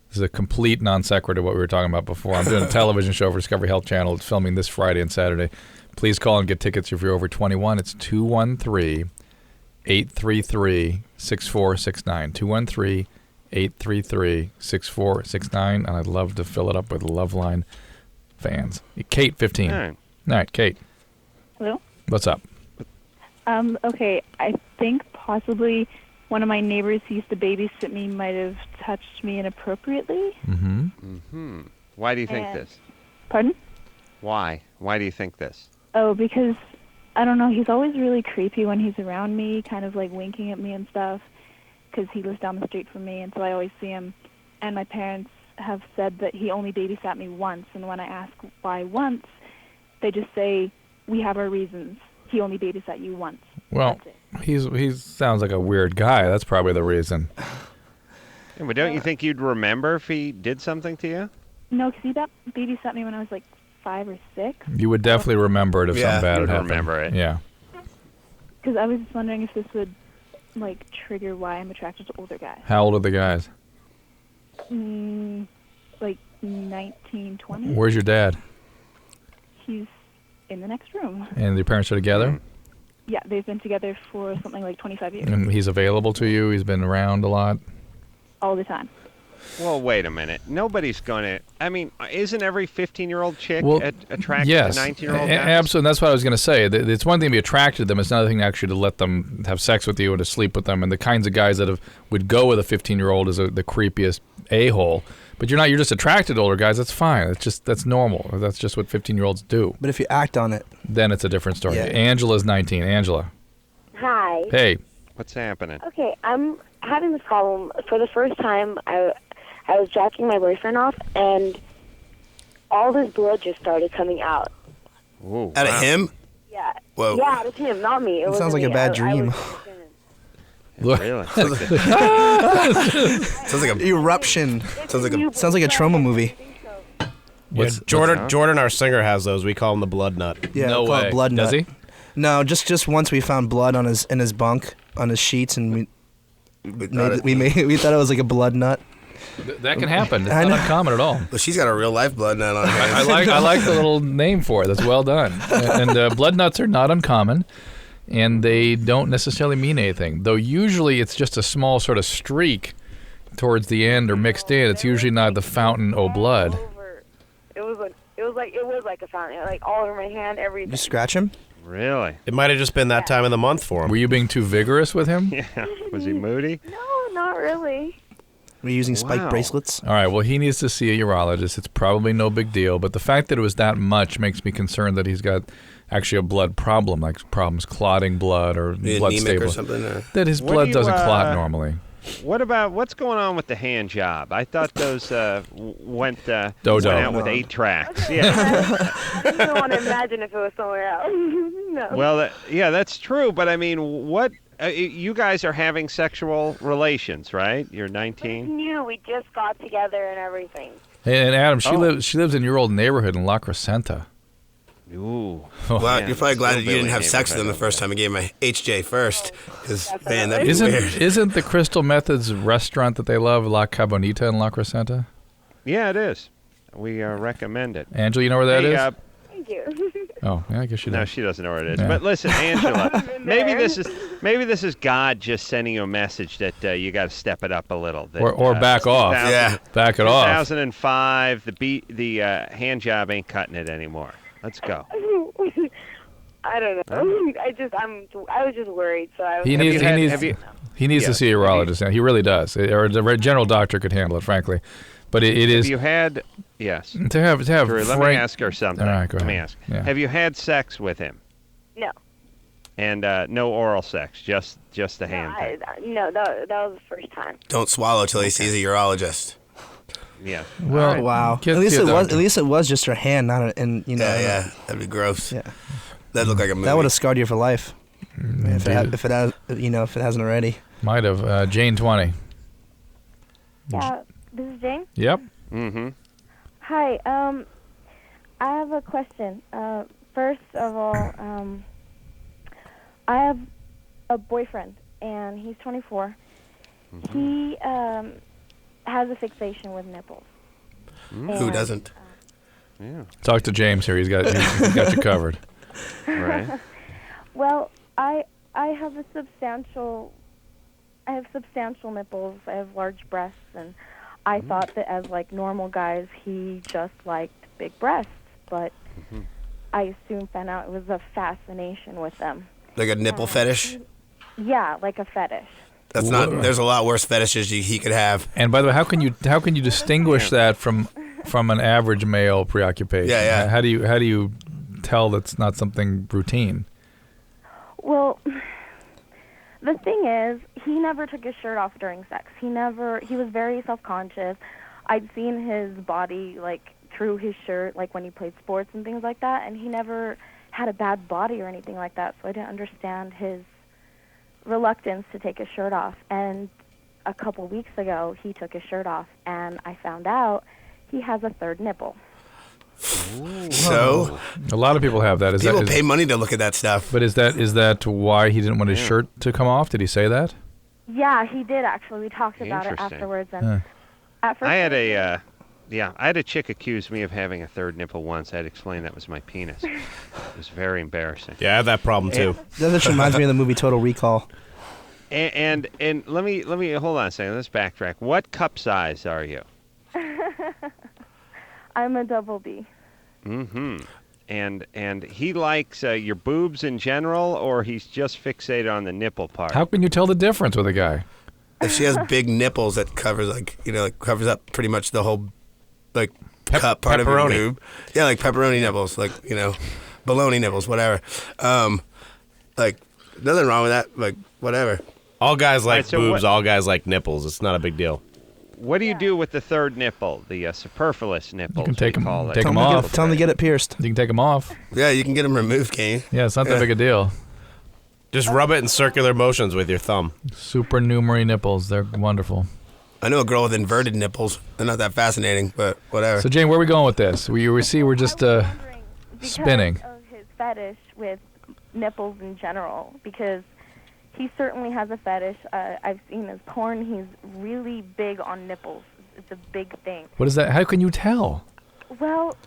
This is a complete non sequitur to what we were talking about before. I'm doing a television show for Discovery Health Channel. It's filming this Friday and Saturday. Please call and get tickets if you're over 21. It's 213-833-6469. 213-833-6469. And I'd love to fill it up with LoveLine fans. Kate, 15. All right, Kate. Hello? What's up? Okay, I think possibly one of my neighbors who used to babysit me might have touched me inappropriately. Mm-hmm. Mm-hmm. Why do you think this? Pardon? Why? Why do you think this? Oh, because, I don't know, he's always really creepy when he's around me, kind of like winking at me and stuff, because he lives down the street from me, and so I always see him. And my parents have said that he only babysat me once, and when I ask why once, they just say, we have our reasons. He only babysat you once. Well, he sounds like a weird guy. That's probably the reason. Yeah, but don't you think you'd remember if he did something to you? No, because he babysat me when I was like 5 or 6. You would definitely remember it if something bad had happened. Remember it. Yeah. Because I was just wondering if this would like trigger why I'm attracted to older guys. How old are the guys? Like 19, 20. Where's your dad? He's in the next room. And your parents are together? Yeah, they've been together for something like 25 years. And he's available to you? He's been around a lot? All the time. Well, wait a minute. Nobody's going to... I mean, isn't every 15-year-old chick attracted yes, to 19-year-old guys? Absolutely. That's what I was going to say. It's one thing to be attracted to them. It's another thing actually to let them have sex with you and to sleep with them. And the kinds of guys that would go with a 15-year-old is the creepiest a-hole. But you're not. You're just attracted to older guys. That's fine. That's normal. That's just what 15-year-olds do. But if you act on it, then it's a different story. Yeah. Angela's 19. Angela. Hi. Hey. What's happening? Okay, I'm having this problem. For the first time, I was jacking my boyfriend off, and all this blood just started coming out. Ooh, out of him? Yeah. Whoa. Yeah, out of him, not me. It sounds like a bad dream. Really? Sounds like a eruption. Sounds like a trauma movie. Jordan, our singer, has those. We call him the blood nut. Yeah, No we call way. it blood nut. Does he? No, just once we found blood on in his bunk on his sheets, and we thought it was like a blood nut. That can happen. It's I not know. uncommon at all. Well, she's got a real life blood nut on her. I like the little name for it. That's well done. And blood nuts are not uncommon, and they don't necessarily mean anything. Though usually it's just a small sort of streak towards the end or mixed in. It's usually not the fountain o' blood. It was like a fountain, like all over my hand, everything. You scratch him? Really? It might have just been that time of the month for him. Were you being too vigorous with him? Yeah. Was he moody? No, not really. Were you using spike bracelets? All right, well, he needs to see a urologist. It's probably no big deal, but the fact that it was that much makes me concerned that he's got actually a blood problem, like problems clotting blood or blood anemic stable. or something? Or? That his What blood do you, doesn't clot normally. What's going on with the hand job? I thought those went out with 8 tracks. Yeah. I don't want to imagine if it was somewhere else. No. Well, yeah, that's true. But I mean, what? You guys are having sexual relations, right? You're 19. New. We just got together and everything. And Adam, she lives in your old neighborhood in La Crescenta. Ooh. Well, you're probably glad that you didn't have sex with him the first time. I gave him my HJ first. Because, man, that'd be weird. Isn't the Crystal Methods restaurant that they love La Cabonita in La Crescenta? Yeah, it is. We recommend it. Angela, you know where that is? Thank you. Oh, yeah, I guess you do. No, she doesn't know where it is. Yeah. But listen, Angela, maybe this is God just sending you a message that you got to step it up a little. That, or back off. Yeah, back it off. 2005, the hand job ain't cutting it anymore. Let's go. I don't know. I was just worried, so I was. He needs to see a urologist now. He really does, or a general doctor could handle it, frankly. But it is. Have you had? Yes. To have. Drew, let me ask her something. All right, go ahead. Let me ask. Yeah. Have you had sex with him? No. And no oral sex, just the hand thing. No, that was the first time. Don't swallow till he sees a urologist. Yeah. Well, wow. At least it was just her hand, not and you know. Yeah, that'd be gross. Yeah. That'd look like a movie. That would have scarred you for life. If it hasn't already. Might have. Jane 20. Yeah, this is Jane. Yep. Mm-hmm. Hi. I have a question. First of all, I have a boyfriend, and he's 24. Mm-hmm. He has a fixation with nipples. Who doesn't? Yeah. Talk to James here. He's got you covered. Right. Well, I have substantial nipples. I have large breasts, and I thought that as like normal guys, he just liked big breasts, but I soon found out it was a fascination with them. Like a nipple fetish? Yeah, like a fetish. That's not. There's a lot worse fetishes he could have. And by the way, how can you distinguish that from an average male preoccupation? Yeah. How do you tell that's not something routine? Well, the thing is, he never took his shirt off during sex. He was very self-conscious. I'd seen his body, like, through his shirt, like, when he played sports and things like that, and he never had a bad body or anything like that, so I didn't understand his reluctance to take his shirt off. And a couple weeks ago, he took his shirt off, and I found out he has a third nipple. So a lot of people have that. People pay money to look at that stuff. But is that why he didn't want his shirt to come off? Did he say that? Yeah, he did actually. We talked about it afterwards, and at first I had a chick accuse me of having a third nipple once. I had explained that was my penis. It was very embarrassing. Yeah, I have that problem too. That just reminds me of the movie Total Recall. And let me hold on a second. Let's backtrack. What cup size are you? I'm a double B. Mm-hmm. And he likes your boobs in general, or he's just fixated on the nipple part? How can you tell the difference with a guy? If she has big nipples that covers covers up pretty much the whole cup part of your boob. Yeah, like pepperoni nipples, bologna nipples, whatever. Nothing wrong with that. Whatever. All guys like so boobs. All guys like nipples. It's not a big deal. What do you do with the third nipple, the superfluous nipple? You can take them off. Tell them to get it pierced. You can take them off. Yeah, you can get them removed, can you? Yeah, it's not that big a deal. Just rub it in circular motions with your thumb. Supernumerary nipples. They're wonderful. I know a girl with inverted nipples. They're not that fascinating, but whatever. So, Jane, where are we going with this? We're just spinning. Because of his fetish with nipples in general, because he certainly has a fetish. I've seen his porn. He's really big on nipples. It's a big thing. What is that? How can you tell? Well,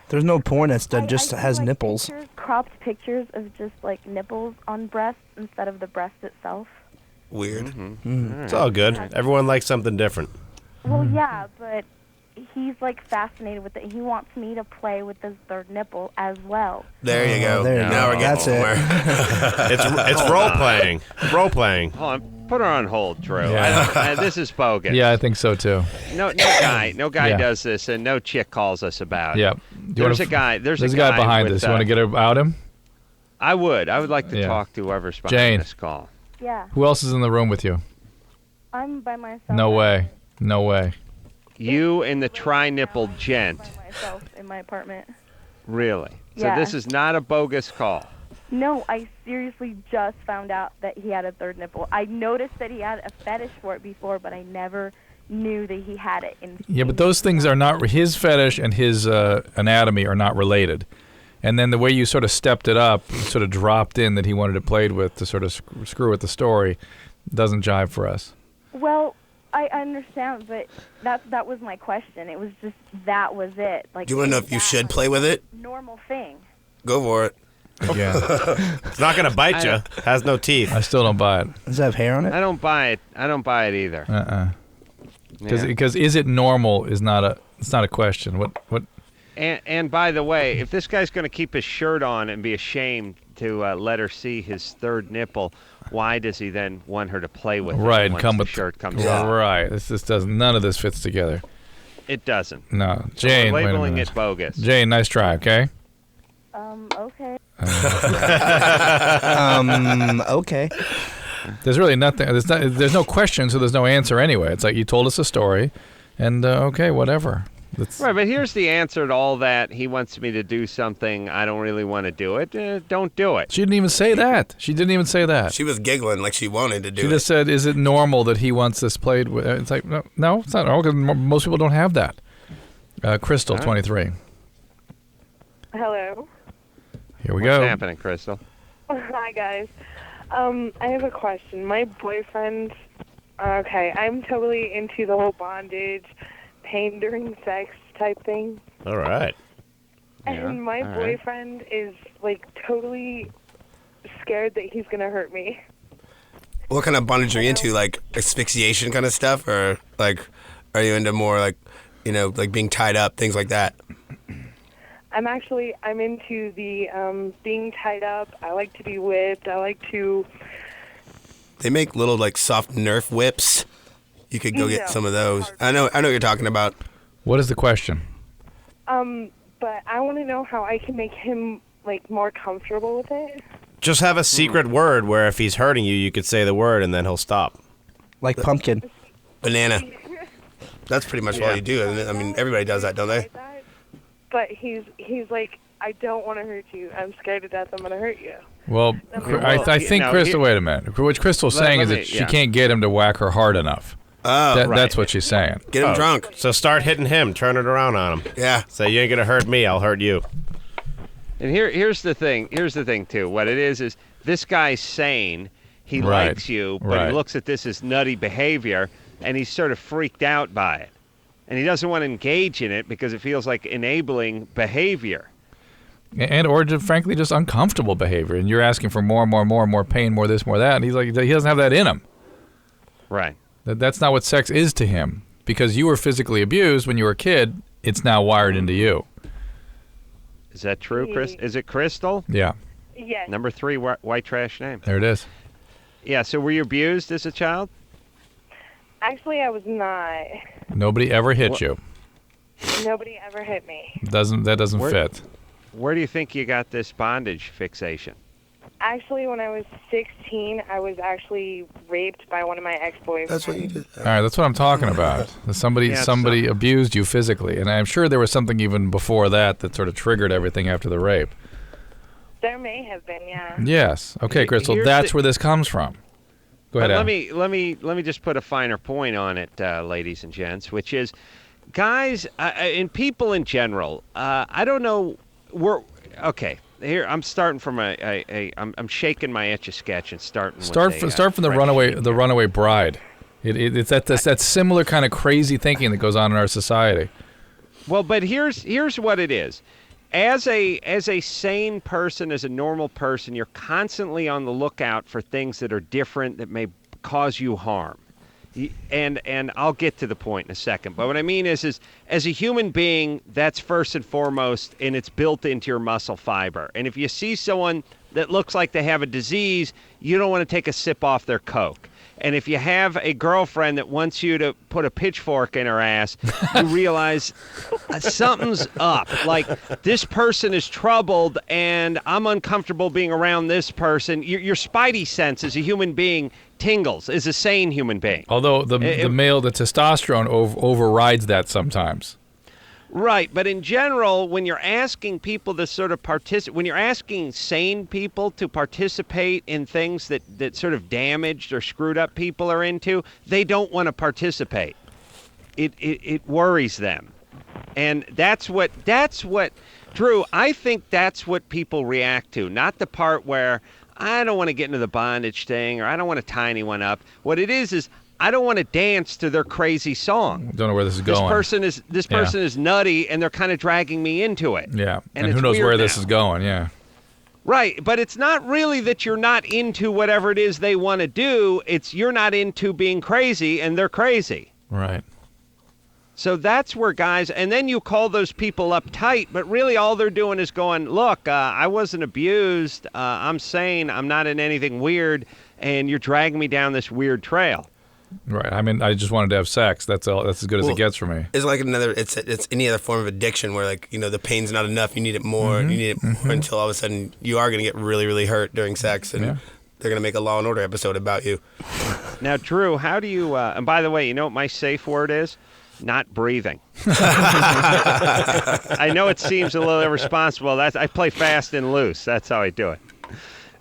there's no porn that just has nipples. Cropped pictures of just nipples on breasts instead of the breast itself. Weird. Mm-hmm. It's all good. Everyone likes something different. Well, yeah, but he's fascinated with it. He wants me to play with his third nipple as well. There you go. Now we're getting somewhere. It's role playing. Role playing. Hold on. Put her on hold, Drew. Yeah. This is bogus. Yeah, I think so too. No guy Yeah. does this, and no chick calls us about it. Yeah. There's a guy behind this. You want to get out him? I would like to Yeah. talk to whoever's behind Jane. this call. Yeah. Who else is in the room with you? I'm by myself. No way. No way. You and the tri-nipple gent. Myself in my apartment. Really? Yeah. So this is not a bogus call. No, I seriously just found out that he had a third nipple. I noticed that he had a fetish for it before, but I never knew that he had it. Yeah, but those things are not his fetish and his anatomy are not related. And then the way you sort of stepped it up, sort of dropped in that he wanted it played with to sort of screw with the story, doesn't jive for us. Well, I understand, but that was my question. It was just that was it. Do you want to know if you should play with it? Normal thing. Go for it. Yeah. It's not going to bite you. Has no teeth. I still don't buy it. Does it have hair on it? I don't buy it. I don't buy it either. Because is it normal is not a question. What? And by the way, if this guy's going to keep his shirt on and be ashamed to let her see his third nipple, why does he then want her to play with Right, it once come the with shirt comes off? Right. This doesn't. None of this fits together. It doesn't. No, So Jane. we're wait a labeling minute. it bogus. Jane, nice try. Okay. Okay. Okay. There's really nothing. There's no question, so there's no answer anyway. It's like you told us a story, and okay, whatever. Right, but here's the answer to all that. He wants me to do something. I don't really want to do it. Don't do it. She didn't even say that. She didn't even say that. She was giggling like she wanted to do She it. just said, "Is it normal that he wants this played with?" It's like, no, it's not normal because most people don't have that. Crystal, 23. Hello. Here we What's go. happening, Crystal? Hi, guys. I have a question. My boyfriend, I'm totally into the whole bondage, pain during sex type thing. All right. And my boyfriend is, totally scared that he's going to hurt me. What kind of bondage are you into? Like asphyxiation kind of stuff? Or, are you into more, being tied up, things like that? I'm into the being tied up. I like to be whipped. I like to... They make little, soft Nerf whips. You could go get some of those. I know what you're talking about. What is the question? But I want to know how I can make him, more comfortable with it. Just have a secret word where if he's hurting you, you could say the word and then he'll stop. Like pumpkin. Banana. That's pretty much all you do, isn't it? I mean, everybody does that, don't they? But he's like, I don't want to hurt you. I'm scared to death I'm going to hurt you. Well, I think Crystal. Wait a minute. What Crystal's saying is that she can't get him to whack her hard enough. Oh, That's what she's saying. Get him drunk. So start hitting him. Turn it around on him. Yeah. Say, you ain't going to hurt me. I'll hurt you. And here's the thing. Here's the thing, too. What it is this guy's sane. He likes you, but he looks at this as nutty behavior, and he's sort of freaked out by it. And he doesn't want to engage in it because it feels like enabling behavior. Or frankly, just uncomfortable behavior. And you're asking for more and more and more and more pain, more this, more that. And he's like, he doesn't have that in him. Right. That's not what sex is to him. Because you were physically abused when you were a kid, it's now wired into you. Is that true, Chris? Is it Crystal? Yeah. Yes. Number 3 white trash name. There it is. Yeah, so were you abused as a child? Actually, I was not. Nobody ever hit you. Nobody ever hit me. That doesn't fit. Where do you think you got this bondage fixation? Actually, when I was 16, I was actually raped by one of my ex-boyfriends. That's what you did. All right, that's what I'm talking about. Somebody abused you physically, and I'm sure there was something even before that sort of triggered everything after the rape. There may have been, yeah. Yes. Okay, Crystal, that's where this comes from. Go ahead, Adam. Let me just put a finer point on it, ladies and gents, which is, guys and people in general. I don't know. Okay. Here I'm starting from I'm shaking my Etch-a-Sketch and starting. Start from the runaway bride. It's that similar kind of crazy thinking that goes on in our society. Well, but here's what it is. As a sane person, as a normal person, you're constantly on the lookout for things that are different that may cause you harm. And I'll get to the point in a second. But what I mean is as a human being, that's first and foremost, and it's built into your muscle fiber. And if you see someone that looks like they have a disease, you don't want to take a sip off their Coke. And if you have a girlfriend that wants you to put a pitchfork in her ass, you realize something's up. Like, this person is troubled, and I'm uncomfortable being around this person. Your spidey sense as a human being tingles, as a sane human being. Although the testosterone overrides that sometimes. Right, but in general, when you're asking people to sort of when you're asking sane people to participate in things that sort of damaged or screwed up people are into, they don't want to participate. It worries them. And that's what Drew, I think that's what people react to, not the part where I don't want to get into the bondage thing or I don't want to tie anyone up. What it is I don't want to dance to their crazy song. Don't know where this is going. This person is nutty, and they're kind of dragging me into it. Yeah, and who knows where this is going, yeah. Right, but it's not really that you're not into whatever it is they want to do. It's you're not into being crazy, and they're crazy. Right. So that's where guys, and then you call those people uptight, but really all they're doing is going, look, I wasn't abused. I'm sane. I'm not in anything weird, and you're dragging me down this weird trail. Right. I mean, I just wanted to have sex. That's all. That's as good as it gets for me. It's like it's any other form of addiction where, like, the pain's not enough. You need it more. Mm-hmm. You need it more until all of a sudden you are going to get really, really hurt during sex, and they're going to make a Law and Order episode about you. Now, Drew, how do you? And by the way, you know what my safe word is? Not breathing. I know it seems a little irresponsible. I play fast and loose. That's how I do it.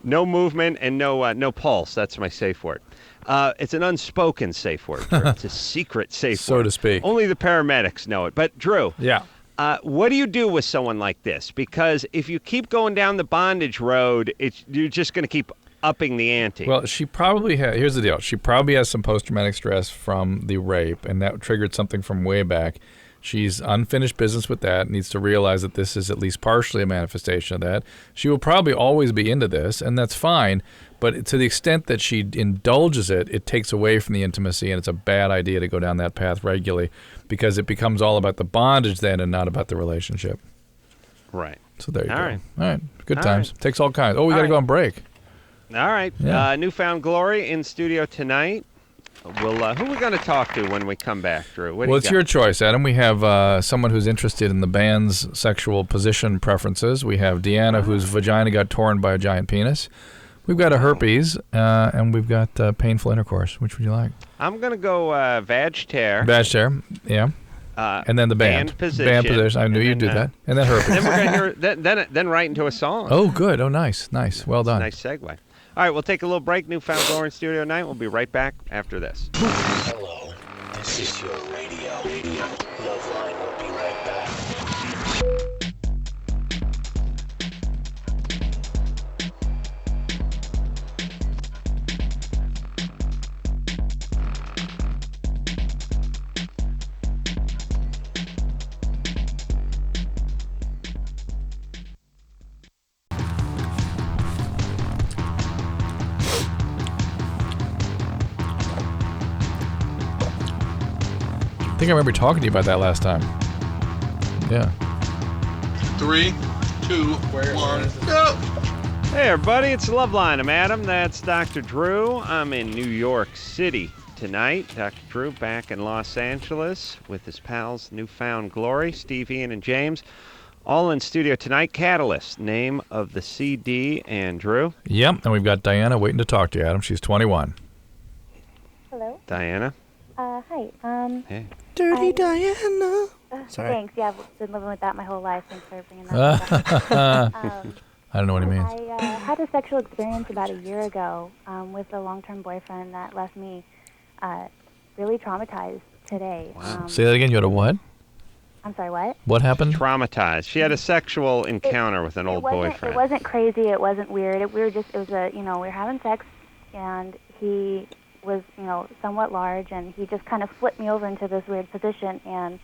No movement and no pulse. That's my safe word. It's an unspoken safe word. Drew. It's a secret safe word. So to speak. Only the paramedics know it. But, Drew, yeah. What do you do with someone like this? Because if you keep going down the bondage road, you're just going to keep upping the ante. Well, she probably has. Here's the deal. She probably has some post-traumatic stress from the rape, and that triggered something from way back. She's unfinished business with that, needs to realize that this is at least partially a manifestation of that. She will probably always be into this, and that's fine. But to the extent that she indulges it, it takes away from the intimacy, and it's a bad idea to go down that path regularly because it becomes all about the bondage then and not about the relationship. Right. So there you go. Right. All right. Good All times. right. Takes all kinds. Oh, we got to go on break. All right. Yeah. Newfound Glory in studio tonight. Who are we going to talk to when we come back, Drew? Well, it's your choice, Adam. We have someone who's interested in the band's sexual position preferences. We have Deanna, whose vagina got torn by a giant penis. We've got a herpes, and we've got painful intercourse. Which would you like? I'm going to go vag tear. Vag tear, yeah. And then the band. Band position. I knew you'd do that. And then herpes. Then we're going to hear then right into a song. Oh, good. Oh, nice. Well done. Nice segue. All right, we'll take a little break. Newfound Glory in Studio 9. We'll be right back after this. Hello, this is your radio. LoveLine will be right back. I think I remember talking to you about that last time. Yeah. 3, 2, 1, go! Hey everybody, it's LoveLine. I'm Adam. That's Dr. Drew. I'm in New York City tonight. Dr. Drew back in Los Angeles with his pals Newfound Glory, Steve, Ian, and James. All in studio tonight. Catalyst, name of the CD, and Drew. Yep, and we've got Diana waiting to talk to you, Adam. She's 21. Hello. Diana. Hi. Hey. Dirty Diana. Sorry. Thanks. Yeah, I've been living with that my whole life. Thanks for bringing that up. I don't know what he means. I had a sexual experience about a year ago with a long-term boyfriend that left me really traumatized today. Wow. Say that again. You had a what? I'm sorry, what? What happened? Traumatized. She had a sexual encounter with an old boyfriend. It wasn't crazy. It wasn't weird. It was we were having sex, and he was, somewhat large, and he just kind of flipped me over into this weird position and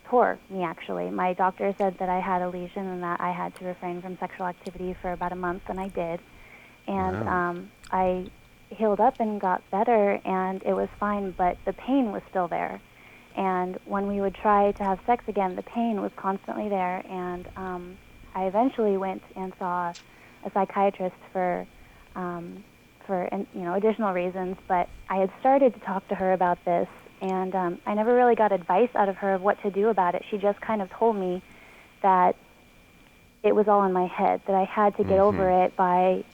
tore me, actually. My doctor said that I had a lesion and that I had to refrain from sexual activity for about a month, and I did. And I healed up and got better, and it was fine, but the pain was still there. And when we would try to have sex again, the pain was constantly there, and I eventually went and saw a psychiatrist for additional reasons, but I had started to talk to her about this, and I never really got advice out of her of what to do about it. She just kind of told me that it was all in my head, that I had to get over it by,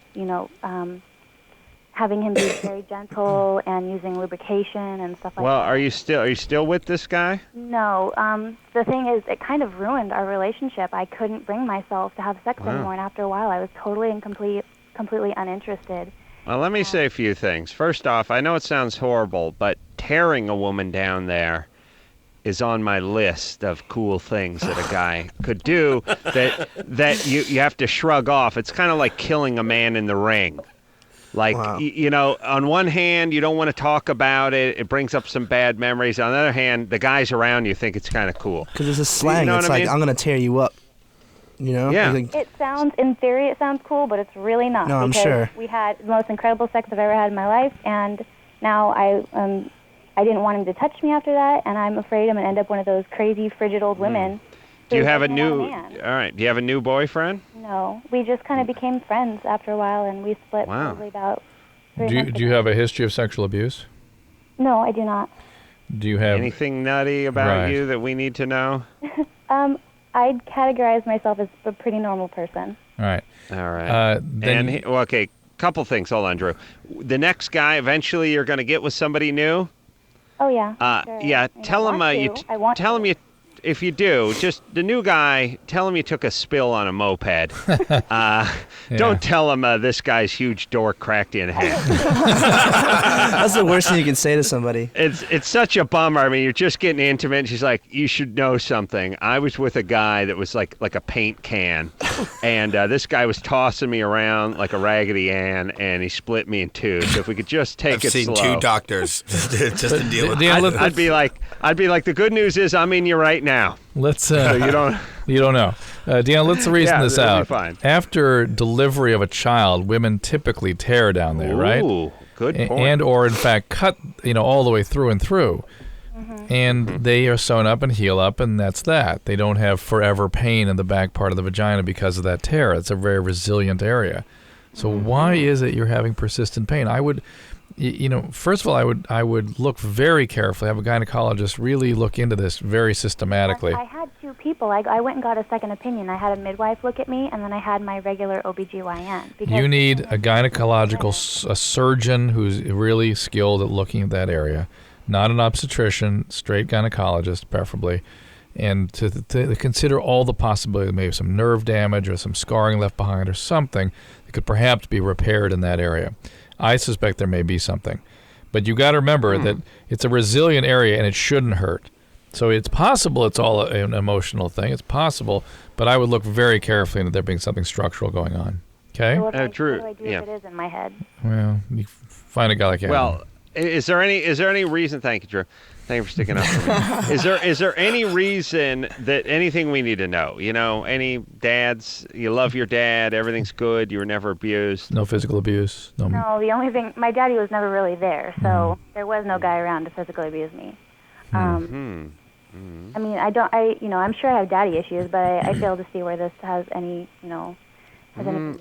having him be very gentle and using lubrication and stuff like that. Well, are you still with this guy? No. The thing is, it kind of ruined our relationship. I couldn't bring myself to have sex anymore, and after a while, I was totally and completely uninterested. Well, let me say a few things. First off, I know it sounds horrible, but tearing a woman down there is on my list of cool things that a guy could do that you have to shrug off. It's kind of like killing a man in the ring. Like, wow. On one hand, you don't want to talk about it. It brings up some bad memories. On the other hand, the guys around you think it's kind of cool. Because it's a slang. It's like, I'm going to tear you up. Yeah. It sounds, in theory, it sounds cool, but it's really not. No, I'm sure. We had the most incredible sex I've ever had in my life, and now I didn't want him to touch me after that, and I'm afraid I'm going to end up one of those crazy, frigid old women. Do you have a new? All right. Do you have a new boyfriend? No, we just kind of became friends after a while, and we split probably about 3 months Do you have a history of sexual abuse? No, I do not. Do you have anything nutty about you that we need to know? I'd categorize myself as a pretty normal person. All right. Okay, couple things. Hold on, Drew. The next guy, eventually you're going to get with somebody new? Oh, yeah. Sure. Yeah, tell him if you do, just the new guy, tell him you took a spill on a moped. Don't tell him this guy's huge door cracked in half. That's the worst thing you can say to somebody. It's such a bummer. I mean, you're just getting intimate. And she's like, you should know something. I was with a guy that was like a paint can, and this guy was tossing me around like a Raggedy Ann, and he split me in two. So if we could just take it slow. I've seen 2 doctors just to deal with it. I'd be like, the good news is I'm in you right now. Let's. So you don't know, Deanna. Let's reason this out. Fine. After delivery of a child, women typically tear down there, right? Ooh, good point. And or in fact cut, all the way through and through, and they are sewn up and heal up, and that's that. They don't have forever pain in the back part of the vagina because of that tear. It's a very resilient area. So why is it you're having persistent pain? I would. First of all, I would look very carefully. Have a gynecologist really look into this very systematically. I had 2 people. I went and got a second opinion. I had a midwife look at me, and then I had my regular OBGYN. You need a gynecological surgeon who's really skilled at looking at that area, not an obstetrician, straight gynecologist preferably, and to consider all the possibilities, maybe some nerve damage or some scarring left behind or something that could perhaps be repaired in that area. I suspect there may be something. But you got to remember that it's a resilient area and it shouldn't hurt. So it's possible it's all an emotional thing. It's possible, but I would look very carefully into there being something structural going on. Okay? So what do I do if it is in my head? Well, you find a guy like Adam. Well, is there any reason? Thank you, Drew. Thank you for sticking up for me. Is there any reason that anything we need to know? Any dads, you love your dad, everything's good, you were never abused? No physical abuse? No, the only thing, my daddy was never really there, so there was no guy around to physically abuse me. I mean, I'm sure I have daddy issues, but I fail to see where this has anything to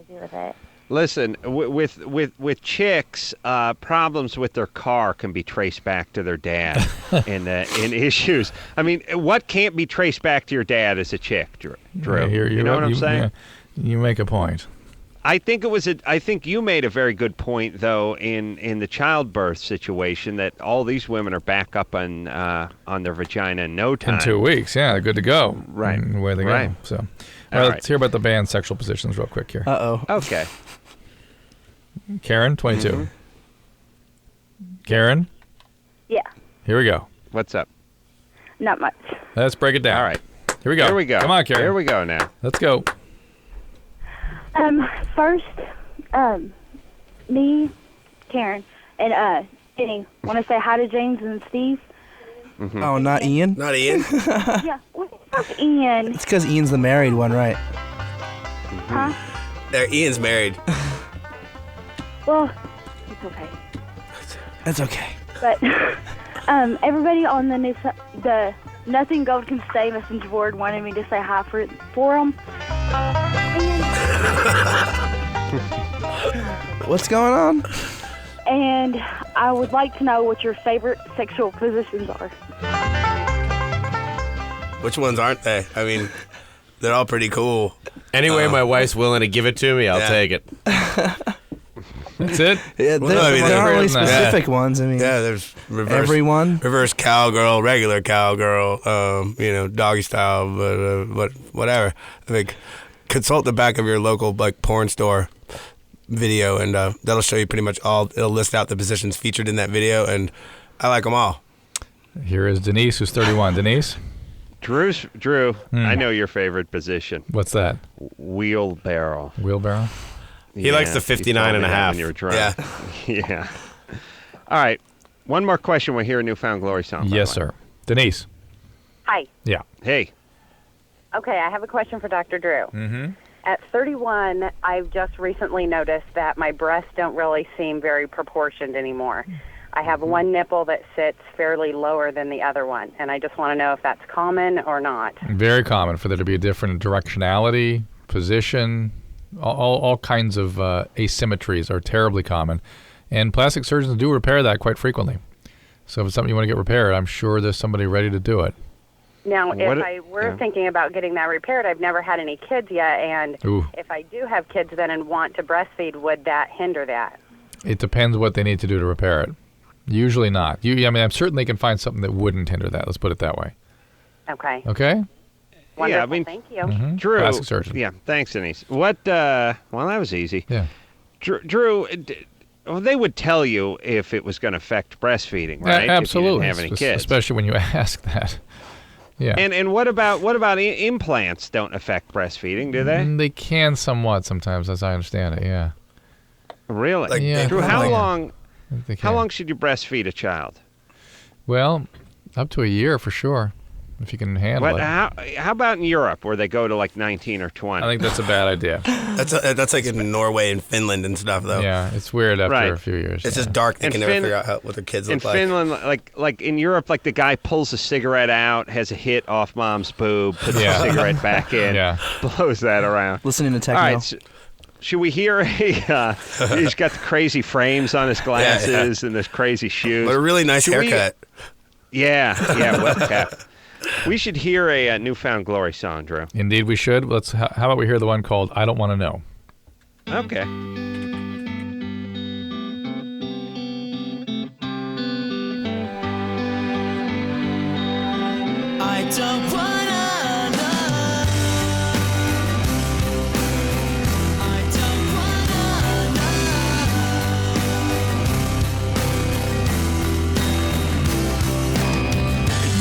do with it. Listen, with chicks, problems with their car can be traced back to their dad, in issues. I mean, what can't be traced back to your dad as a chick, Drew? You know what I'm saying? Yeah, you make a point. I think you made a very good point, though, in the childbirth situation, that all these women are back up on their vagina in no time. In 2 weeks, yeah, they're good to go. Right. And away they go. So, all right, let's hear about the band's sexual positions real quick here. Okay. Karen, 22. Karen? Yeah, Here we go. What's up? not much. Let's break it down. All right. Here we go. Here we go. Come on, Karen. Here we go now. Let's go. First, me, Karen, and Jenny want to say hi to James and Steve. Mm-hmm. Oh, not Ian? Not Ian? Yeah, what the fuck, Ian? It's because Ian's the married one, right? Huh? Ian's married. Well, it's okay. It's okay. But everybody on the Nothing Gold Can Stay message board wanted me to say hi for them. What's going on? And I would like to know what your favorite sexual positions are. Which ones aren't they? I mean, they're all pretty cool. Anyway, my wife's willing to give it to me, I'll take it. That's it? Yeah, there aren't really specific ones. I mean, there's reverse cowgirl, regular cowgirl, doggy style, but whatever. I think consult the back of your local porn store video, and that'll show you pretty much all. It'll list out the positions featured in that video, and I like them all. Here is Denise, who's 31. Denise? Drew, I know your favorite position. What's that? Wheelbarrow. Wheelbarrow? He likes the 59 and a half. When you're drunk. Yeah. All right. One more question. We'll hear a Newfound Glory song. Yes, sir. Denise. Hi. Yeah. Hey. Okay, I have a question for Dr. Drew. Mm-hmm. At 31, I've just recently noticed that my breasts don't really seem very proportioned anymore. I have one nipple that sits fairly lower than the other one, and I just want to know if that's common or not. Very common for there to be a different directionality, position. All kinds of asymmetries are terribly common, and plastic surgeons do repair that quite frequently. So if it's something you want to get repaired, I'm sure there's somebody ready to do it. Now, if I were thinking about getting that repaired, I've never had any kids yet, and if I do have kids then and want to breastfeed, would that hinder that? It depends what they need to do to repair it. Usually not. I'm certain they can find something that wouldn't hinder that. Let's put it that way. Okay. Okay? Wonderful. Yeah, I mean, thank you. Mm-hmm. Drew. Plastic surgeon. Yeah, thanks, Denise. What? Well, that was easy. Yeah. Drew, well, they would tell you if it was going to affect breastfeeding, right? Absolutely. If you didn't have any kids, especially when you ask that. Yeah. And what about implants? Don't affect breastfeeding, do they? They can somewhat sometimes, as I understand it. Yeah. Really? Yeah. Drew, how long should you breastfeed a child? Well, up to a year for sure, if you can handle it. How about in Europe, where they go to like 19 or 20? I think that's a bad idea. That's like in Norway and Finland and stuff, though. Yeah, it's weird after a few years. It's just dark. They can never figure out what their kids look like. In Finland, like in Europe, like the guy pulls a cigarette out, has a hit off mom's boob, puts the cigarette back in, blows that around. Listening to techno. All right, should we hear he's got the crazy frames on his glasses and this crazy shoes. But a really nice haircut. Well kept. We should hear a Newfound Glory song, Drew. Indeed, we should. How about we hear the one called "I Don't Want to Know"? Okay. I don't wanna know. I don't wanna know.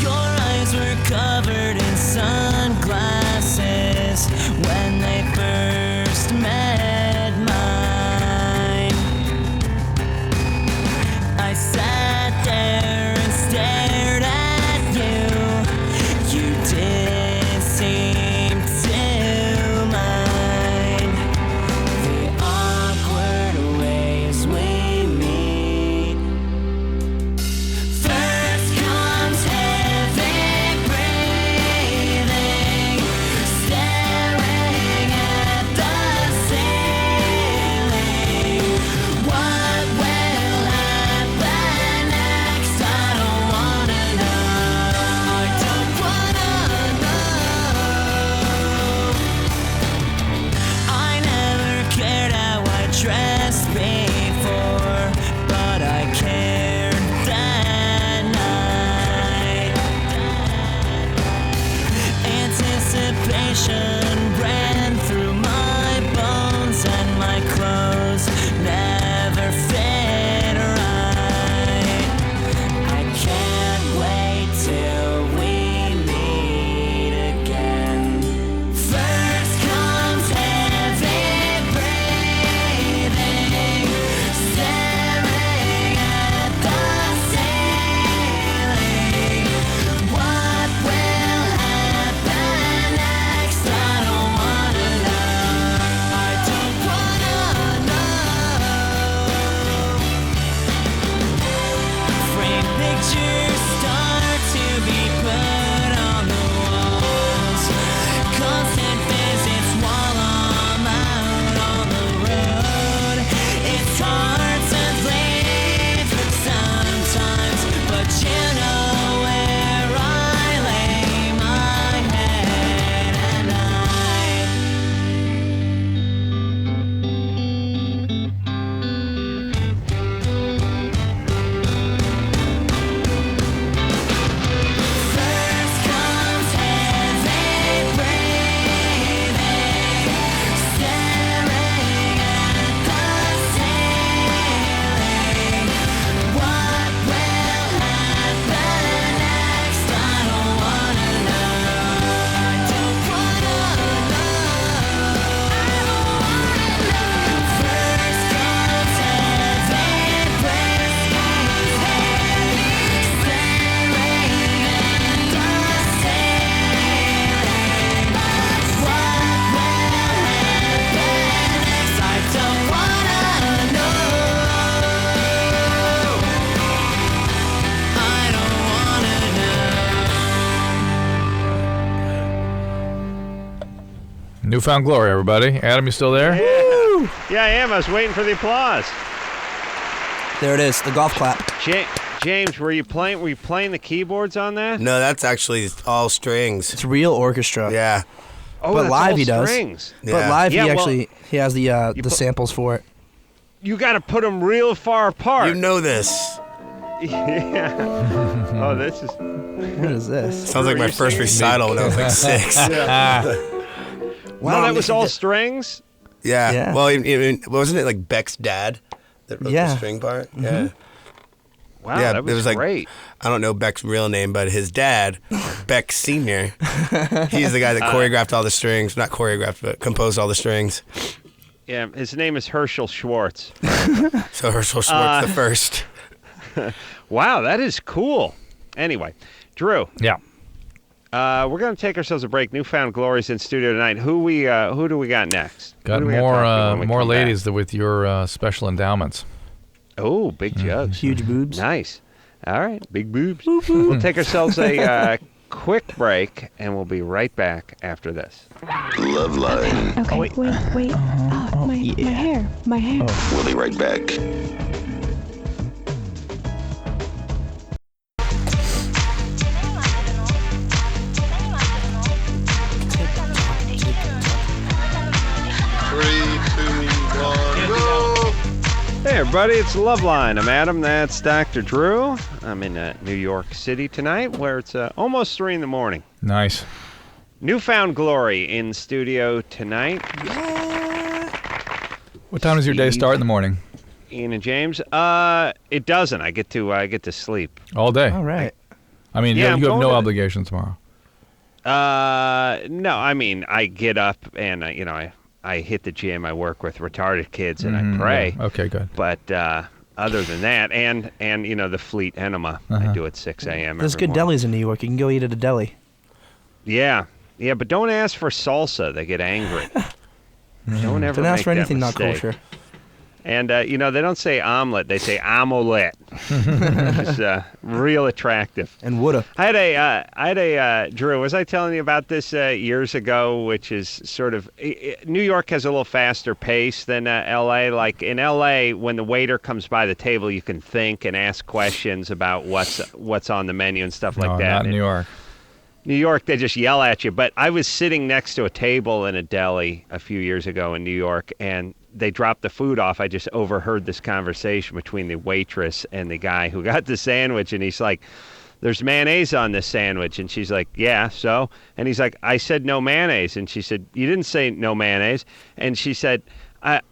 Your eyes were covered in sunglasses when they first met mine. I sat there and stared at you. You did Pictures start to be put on the walls. Constant visits while I'm out on the road. It's hard to leave sometimes, but you know where I lay my head at night. First comes heavy breathing, staring at the ceiling. What will happen next? I don't wanna know. I don't wanna know. First comes heavy breathing, staring at the ceiling. What will happen next? I don't wanna know. I don't wanna know. Newfound Glory, everybody. Adam, you still there? Yeah, I am. I was waiting for the applause. There it is, the golf clap. James, were you playing the keyboards on that? No, that's actually all strings. It's real orchestra. Yeah. Oh, but that's live all he does. strings. But Yeah. live Yeah, well, he has the samples for it. You got to put them real far apart. You know this. Yeah. Oh, this is. What is this? Sounds like my first recital when I was like 6. Wow, that was all strings? Yeah. Yeah. Well, wasn't it like Beck's dad that wrote the string part? Yeah. Wow, Yeah, that was, it was like, great. I don't know Beck's real name, but his dad, Beck Sr., he's the guy that choreographed all the strings. Not choreographed, but composed all the strings. Yeah, his name is Herschel Schwartz. So Herschel Schwartz the first. Wow, that is cool. Anyway, Drew. Yeah. We're going to take ourselves a break. Newfound Glory's in studio tonight. Who do we got next? Got Who do we gotta talk to when we more come back? ladies with your special endowments. Oh, big jugs. Huge boobs. Nice. All right, big boobs. We'll take ourselves a quick break, and we'll be right back after this. LoveLine. Okay, wait. My hair. We'll be right back. Hey, everybody, it's LoveLine. I'm Adam. That's Dr. Drew. I'm in New York City tonight, where it's almost 3 in the morning. Nice. Newfound Glory in studio tonight. What time does your day start in the morning? Ian and James. It doesn't. I get to sleep all day. All right. I mean, Yeah, you I'm have going no to- obligation tomorrow. No. I mean, I get up and I hit the gym. I work with retarded kids and I pray. Yeah. Okay, good. But other than that, and the Fleet Enema, I do at 6 a.m. There's every good morning. delis in New York. You can go eat at a deli. Yeah, but don't ask for salsa. They get angry. Don't ever Don't ask make for that anything not mistake. kosher. And, they don't say omelet. They say omelette. It's real attractive. And woulda. I had a Drew, was I telling you about this years ago, which is sort of, New York has a little faster pace than L.A. Like in L.A., when the waiter comes by the table, you can think and ask questions about what's on the menu and stuff like No, that. not in New York. New York, they just yell at you. But I was sitting next to a table in a deli a few years ago in New York, and they dropped the food off. I just overheard this conversation between the waitress and the guy who got the sandwich, and he's like, "There's mayonnaise on this sandwich." And she's like, "Yeah, so?" And he's like, "I said no mayonnaise." And she said, "You didn't say no mayonnaise." And she said,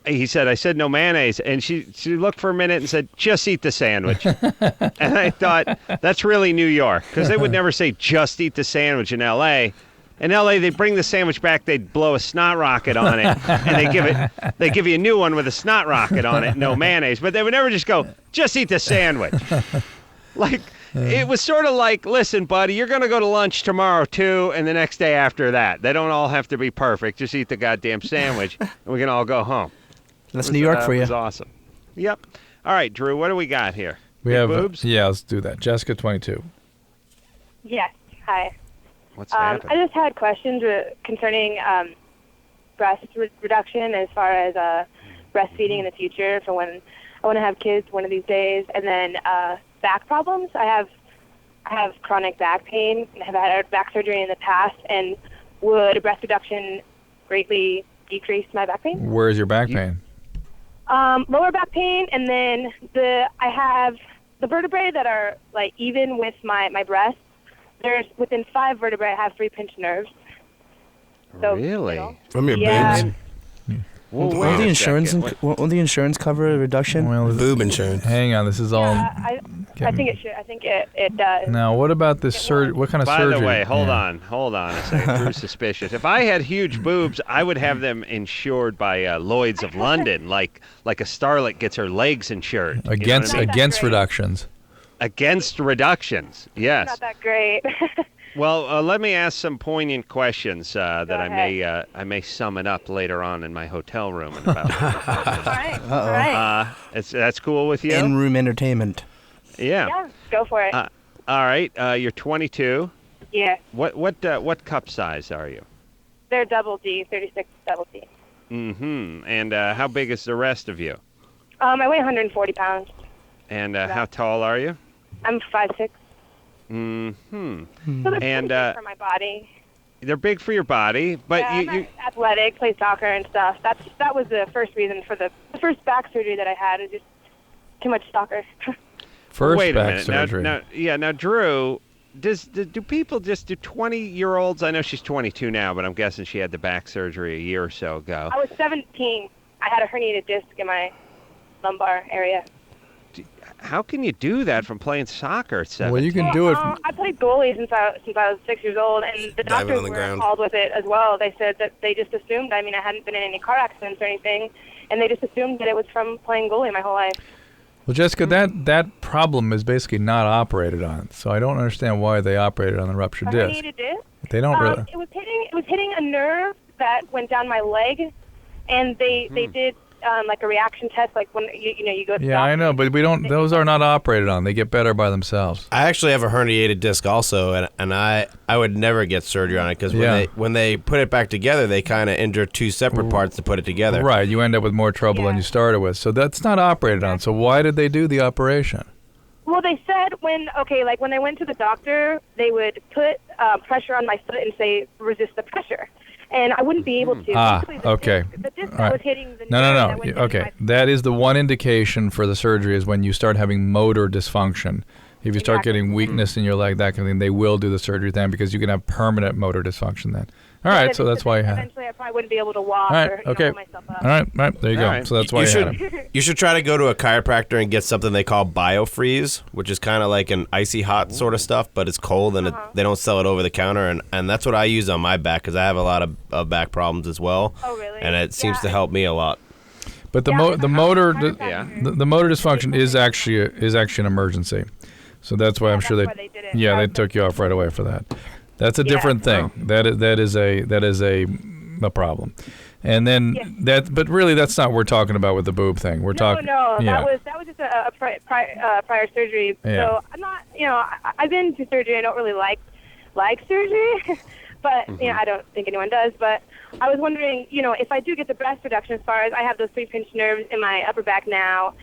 he said, "I said no mayonnaise." And she looked for a minute and said, "Just eat the sandwich." And I thought, that's really New York, because they would never say just eat the sandwich in L.A. In L.A., they bring the sandwich back, they blow a snot rocket on it, and they give you a new one with a snot rocket on it, no mayonnaise. But they would never just go, "Just eat the sandwich." Like, it was sort of like, "Listen, buddy, you're going to go to lunch tomorrow, too, and the next day after that. They don't all have to be perfect. Just eat the goddamn sandwich, and we can all go home." That's New York for It you. was awesome. Yep. All right, Drew, what do we got here? We have boobs? Yeah, let's do that. Jessica, 22. Yes. Hi. What's happening? I just had questions concerning breast reduction as far as breastfeeding in the future for when I want to have kids one of these days, and then back problems. I have chronic back pain. I have had back surgery in the past, and would a breast reduction greatly decrease my back pain? Where's your back pain? Lower back pain, and then I have the vertebrae that are like even with my breast. There's within 5 vertebrae, I have 3 pinched nerves. So, really? From your yeah. boobs? Won't the insurance cover a reduction? Well, boob insurance. Hang on, this is all. I think it should. I think it does. Now, what about this surgery? What kind of surgery? By the way, hold Yeah. on a second. Drew's suspicious. If I had huge boobs, I would have them insured by Lloyd's of London, like a starlet gets her legs insured. You know what I mean? Against reductions. Against reductions, yes. Not that great. Well, let me ask some poignant questions that Go I may summon up later on in my hotel room in about. All right. That's cool with you? In-room entertainment. Yeah. Yeah, go for it. All right. You're 22. Yeah. What cup size are you? They're double D, 36 double D. Mm-hmm. And how big is the rest of you? I weigh 140 pounds. And how tall are you? I'm 5'6". Mm-hmm. So they're And pretty big for my body. they're big for your body, but Yeah, you I'm athletic, play soccer and stuff. That was the first reason for the first back surgery that I had. Is just too much soccer. First wait a back minute. surgery. Now, Drew, do people do 20-year-olds? I know she's 22 now, but I'm guessing she had the back surgery a year or so ago. I was 17. I had a herniated disc in my lumbar area. How can you do that from playing soccer at 17? Well, you can do it. I played goalie since I was 6 years old, and the Diving doctors on the were ground. involved with it as well. They said that they just assumed. I mean, I hadn't been in any car accidents or anything, and they just assumed that it was from playing goalie my whole life. Well, Jessica, that problem is basically not operated on, so I don't understand why they operated on the ruptured disc. Herniated disc. They don't really. It was hitting a nerve that went down my leg, and they did like a reaction test, like when you go to Yeah, I know, but we don't. Those are not operated on. They get better by themselves. I actually have a herniated disc also, and I would never get surgery on it because when they put it back together, they kind of injure 2 separate parts to put it together. Right, you end up with more trouble than you started with. So that's not operated on. So why did they do the operation? Well, they said when I went to the doctor, they would put pressure on my foot and say resist the pressure, and I wouldn't be able to. Okay. The disc All that right. was hitting the No. nerve that was hitting Okay, that is the one indication for the surgery is when you start having motor dysfunction. If you start getting weakness in your leg, that kind of thing, they will do the surgery then because you can have permanent motor dysfunction then. All right, so that's why you have it. Eventually, I probably wouldn't be able to walk All right, or okay. hold myself up. All right, there you go. All right. So that's why you had it. You should try to go to a chiropractor and get something they call BioFreeze, which is kind of like an icy hot sort of stuff, but it's cold and they don't sell it over the counter. And that's what I use on my back because I have a lot of back problems as well. Oh, really? And it seems to help me a lot. But the motor dysfunction is actually an emergency. So that's why I'm sure they took you off right away for that. That's a different thing. That is a problem. And then but really that's not what we're talking about with the boob thing. We're talking that was just a prior surgery. Yeah. So I'm not, I've been to surgery. I don't really like surgery, but I don't think anyone does. But I was wondering, if I do get the breast reduction, as far as I have those 3 pinched nerves in my upper back now,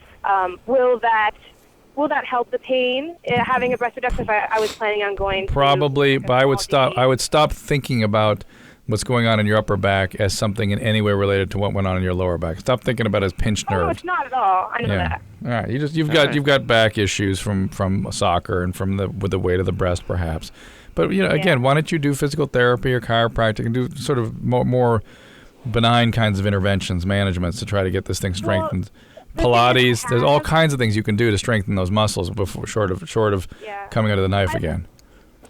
will that help the pain having a breast reduction if I was planning on going? Probably, but I would stop thinking about what's going on in your upper back as something in any way related to what went on in your lower back. Stop thinking about it as pinched nerves. No, it's not at all. I know that. All right, you've got back issues from soccer and with the weight of the breast perhaps. But again, why don't you do physical therapy or chiropractic and do sort of more benign kinds of interventions, managements to try to get this thing strengthened. Pilates, there's all kinds of things you can do to strengthen those muscles before short of coming under the knife again.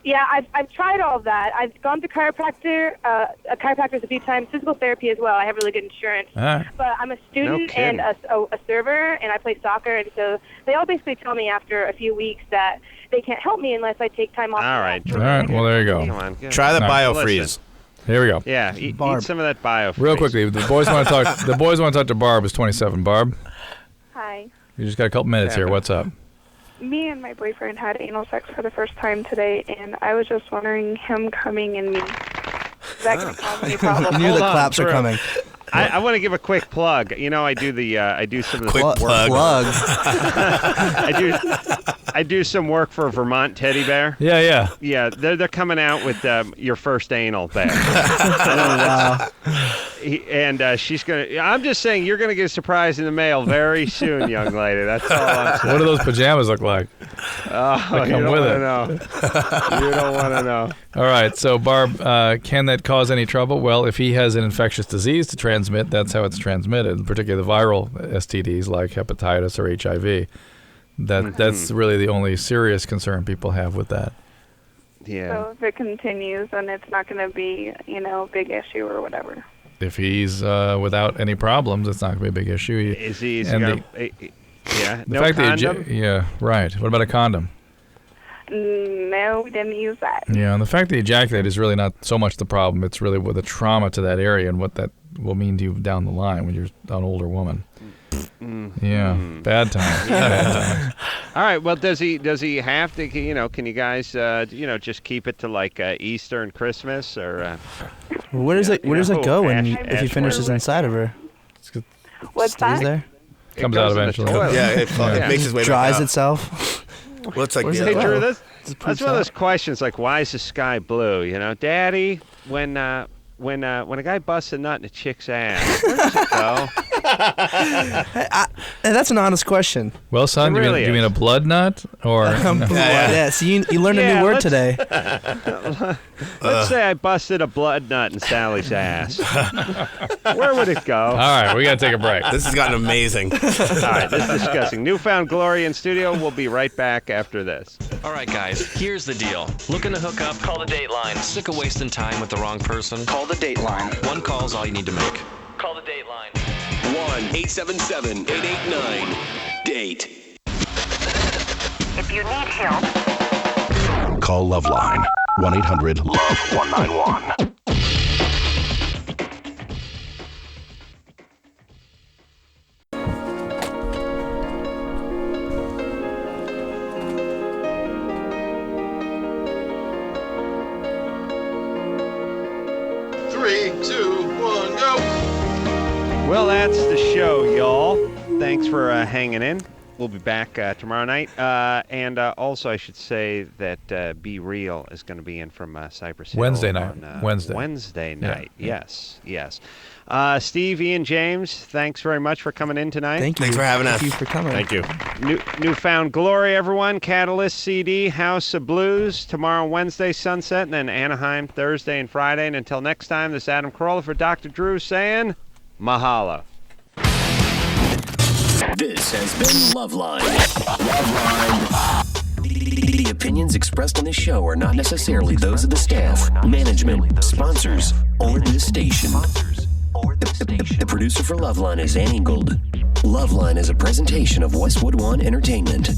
Yeah, I've tried all of that. I've gone to chiropractors a few times, physical therapy as well. I have really good insurance. Right. But I'm a student and a server, and I play soccer, and so they all basically tell me after a few weeks that they can't help me unless I take time off. All right. Well, there you go. Come on, good. Try the All right, BioFreeze. listen. Here we go. Yeah, eat some of that BioFreeze. Real quickly, the boys want to talk. The boys want to talk to Barb. Is 27. Barb, Hi. you just got a couple minutes here. What's up? me and my boyfriend had anal sex for the first time today, and I was just wondering him coming in me. Is that going to cause any problems? I knew the claps are coming. I want to give a quick plug. You know, I do some of the Quick work. plug. I do some work for Vermont Teddy Bear. Yeah. Yeah, they're coming out with your first anal bear. Wow. She's gonna. I'm just saying, you're gonna get a surprise in the mail very soon, young lady. That's all I'm saying. What do those pajamas look like? Oh, you don't want to know. You don't want to know. All right, so Barb, can that cause any trouble? Well, if he has an infectious disease to transmit, that's how it's transmitted, particularly the viral STDs like hepatitis or HIV. That's really the only serious concern people have with that. Yeah. So if it continues, then it's not going to be, a big issue or whatever. If he's without any problems, it's not going to be a big issue. No condom? Yeah, right. What about a condom? No, we didn't use that. Yeah, and the fact that he ejaculated is really not so much the problem. It's really with the trauma to that area and what that will mean to you down the line when you're an older woman. Yeah, bad times. Bad times. All right. Well, does he have to? Can you guys just keep it to like Easter and Christmas or? Where does it go if he finishes inside of her? What's Stays that? there. Comes out eventually. It makes its way back Dries out. itself. Well, it's like Hey, Drew, that's one of those questions like, why is the sky blue? Daddy, when a guy busts a nut in a chick's ass, where does it go? That's an honest question. Well, son, do you mean a blood nut or? Yeah. So you learned a new word today. Let's say I busted a blood nut in Sally's ass. Where would it go? All right, we got to take a break. This has gotten amazing. All right, this is disgusting. Newfound Glory in studio. We'll be right back after this. All right, guys, here's the deal. Looking to hook up? Call the Dateline. Sick of wasting time with the wrong person? Call the Dateline. One call's all you need to make. Call the Dateline. 1-877-889-DATE. If you need help, Call LoveLine. 1-800-LOVE-191. Well, that's the show, y'all. Thanks for hanging in. We'll be back tomorrow night. And also, I should say that Be Real is going to be in from Cypress Hill. Wednesday night. Wednesday night. Yeah. Yes. Steve, Ian, James, thanks very much for coming in tonight. Thank you. Thanks for having us. Thank you for coming. Thank you. Newfound Glory, everyone. Catalyst CD, House of Blues, tomorrow, Wednesday, Sunset, and then Anaheim, Thursday and Friday. And until next time, this is Adam Carolla for Dr. Drew saying, mahalo. This has been LoveLine. The opinions expressed on this show are not necessarily those of the staff, management, sponsors, or the station. The producer for LoveLine is Annie Gould. LoveLine is a presentation of Westwood One Entertainment.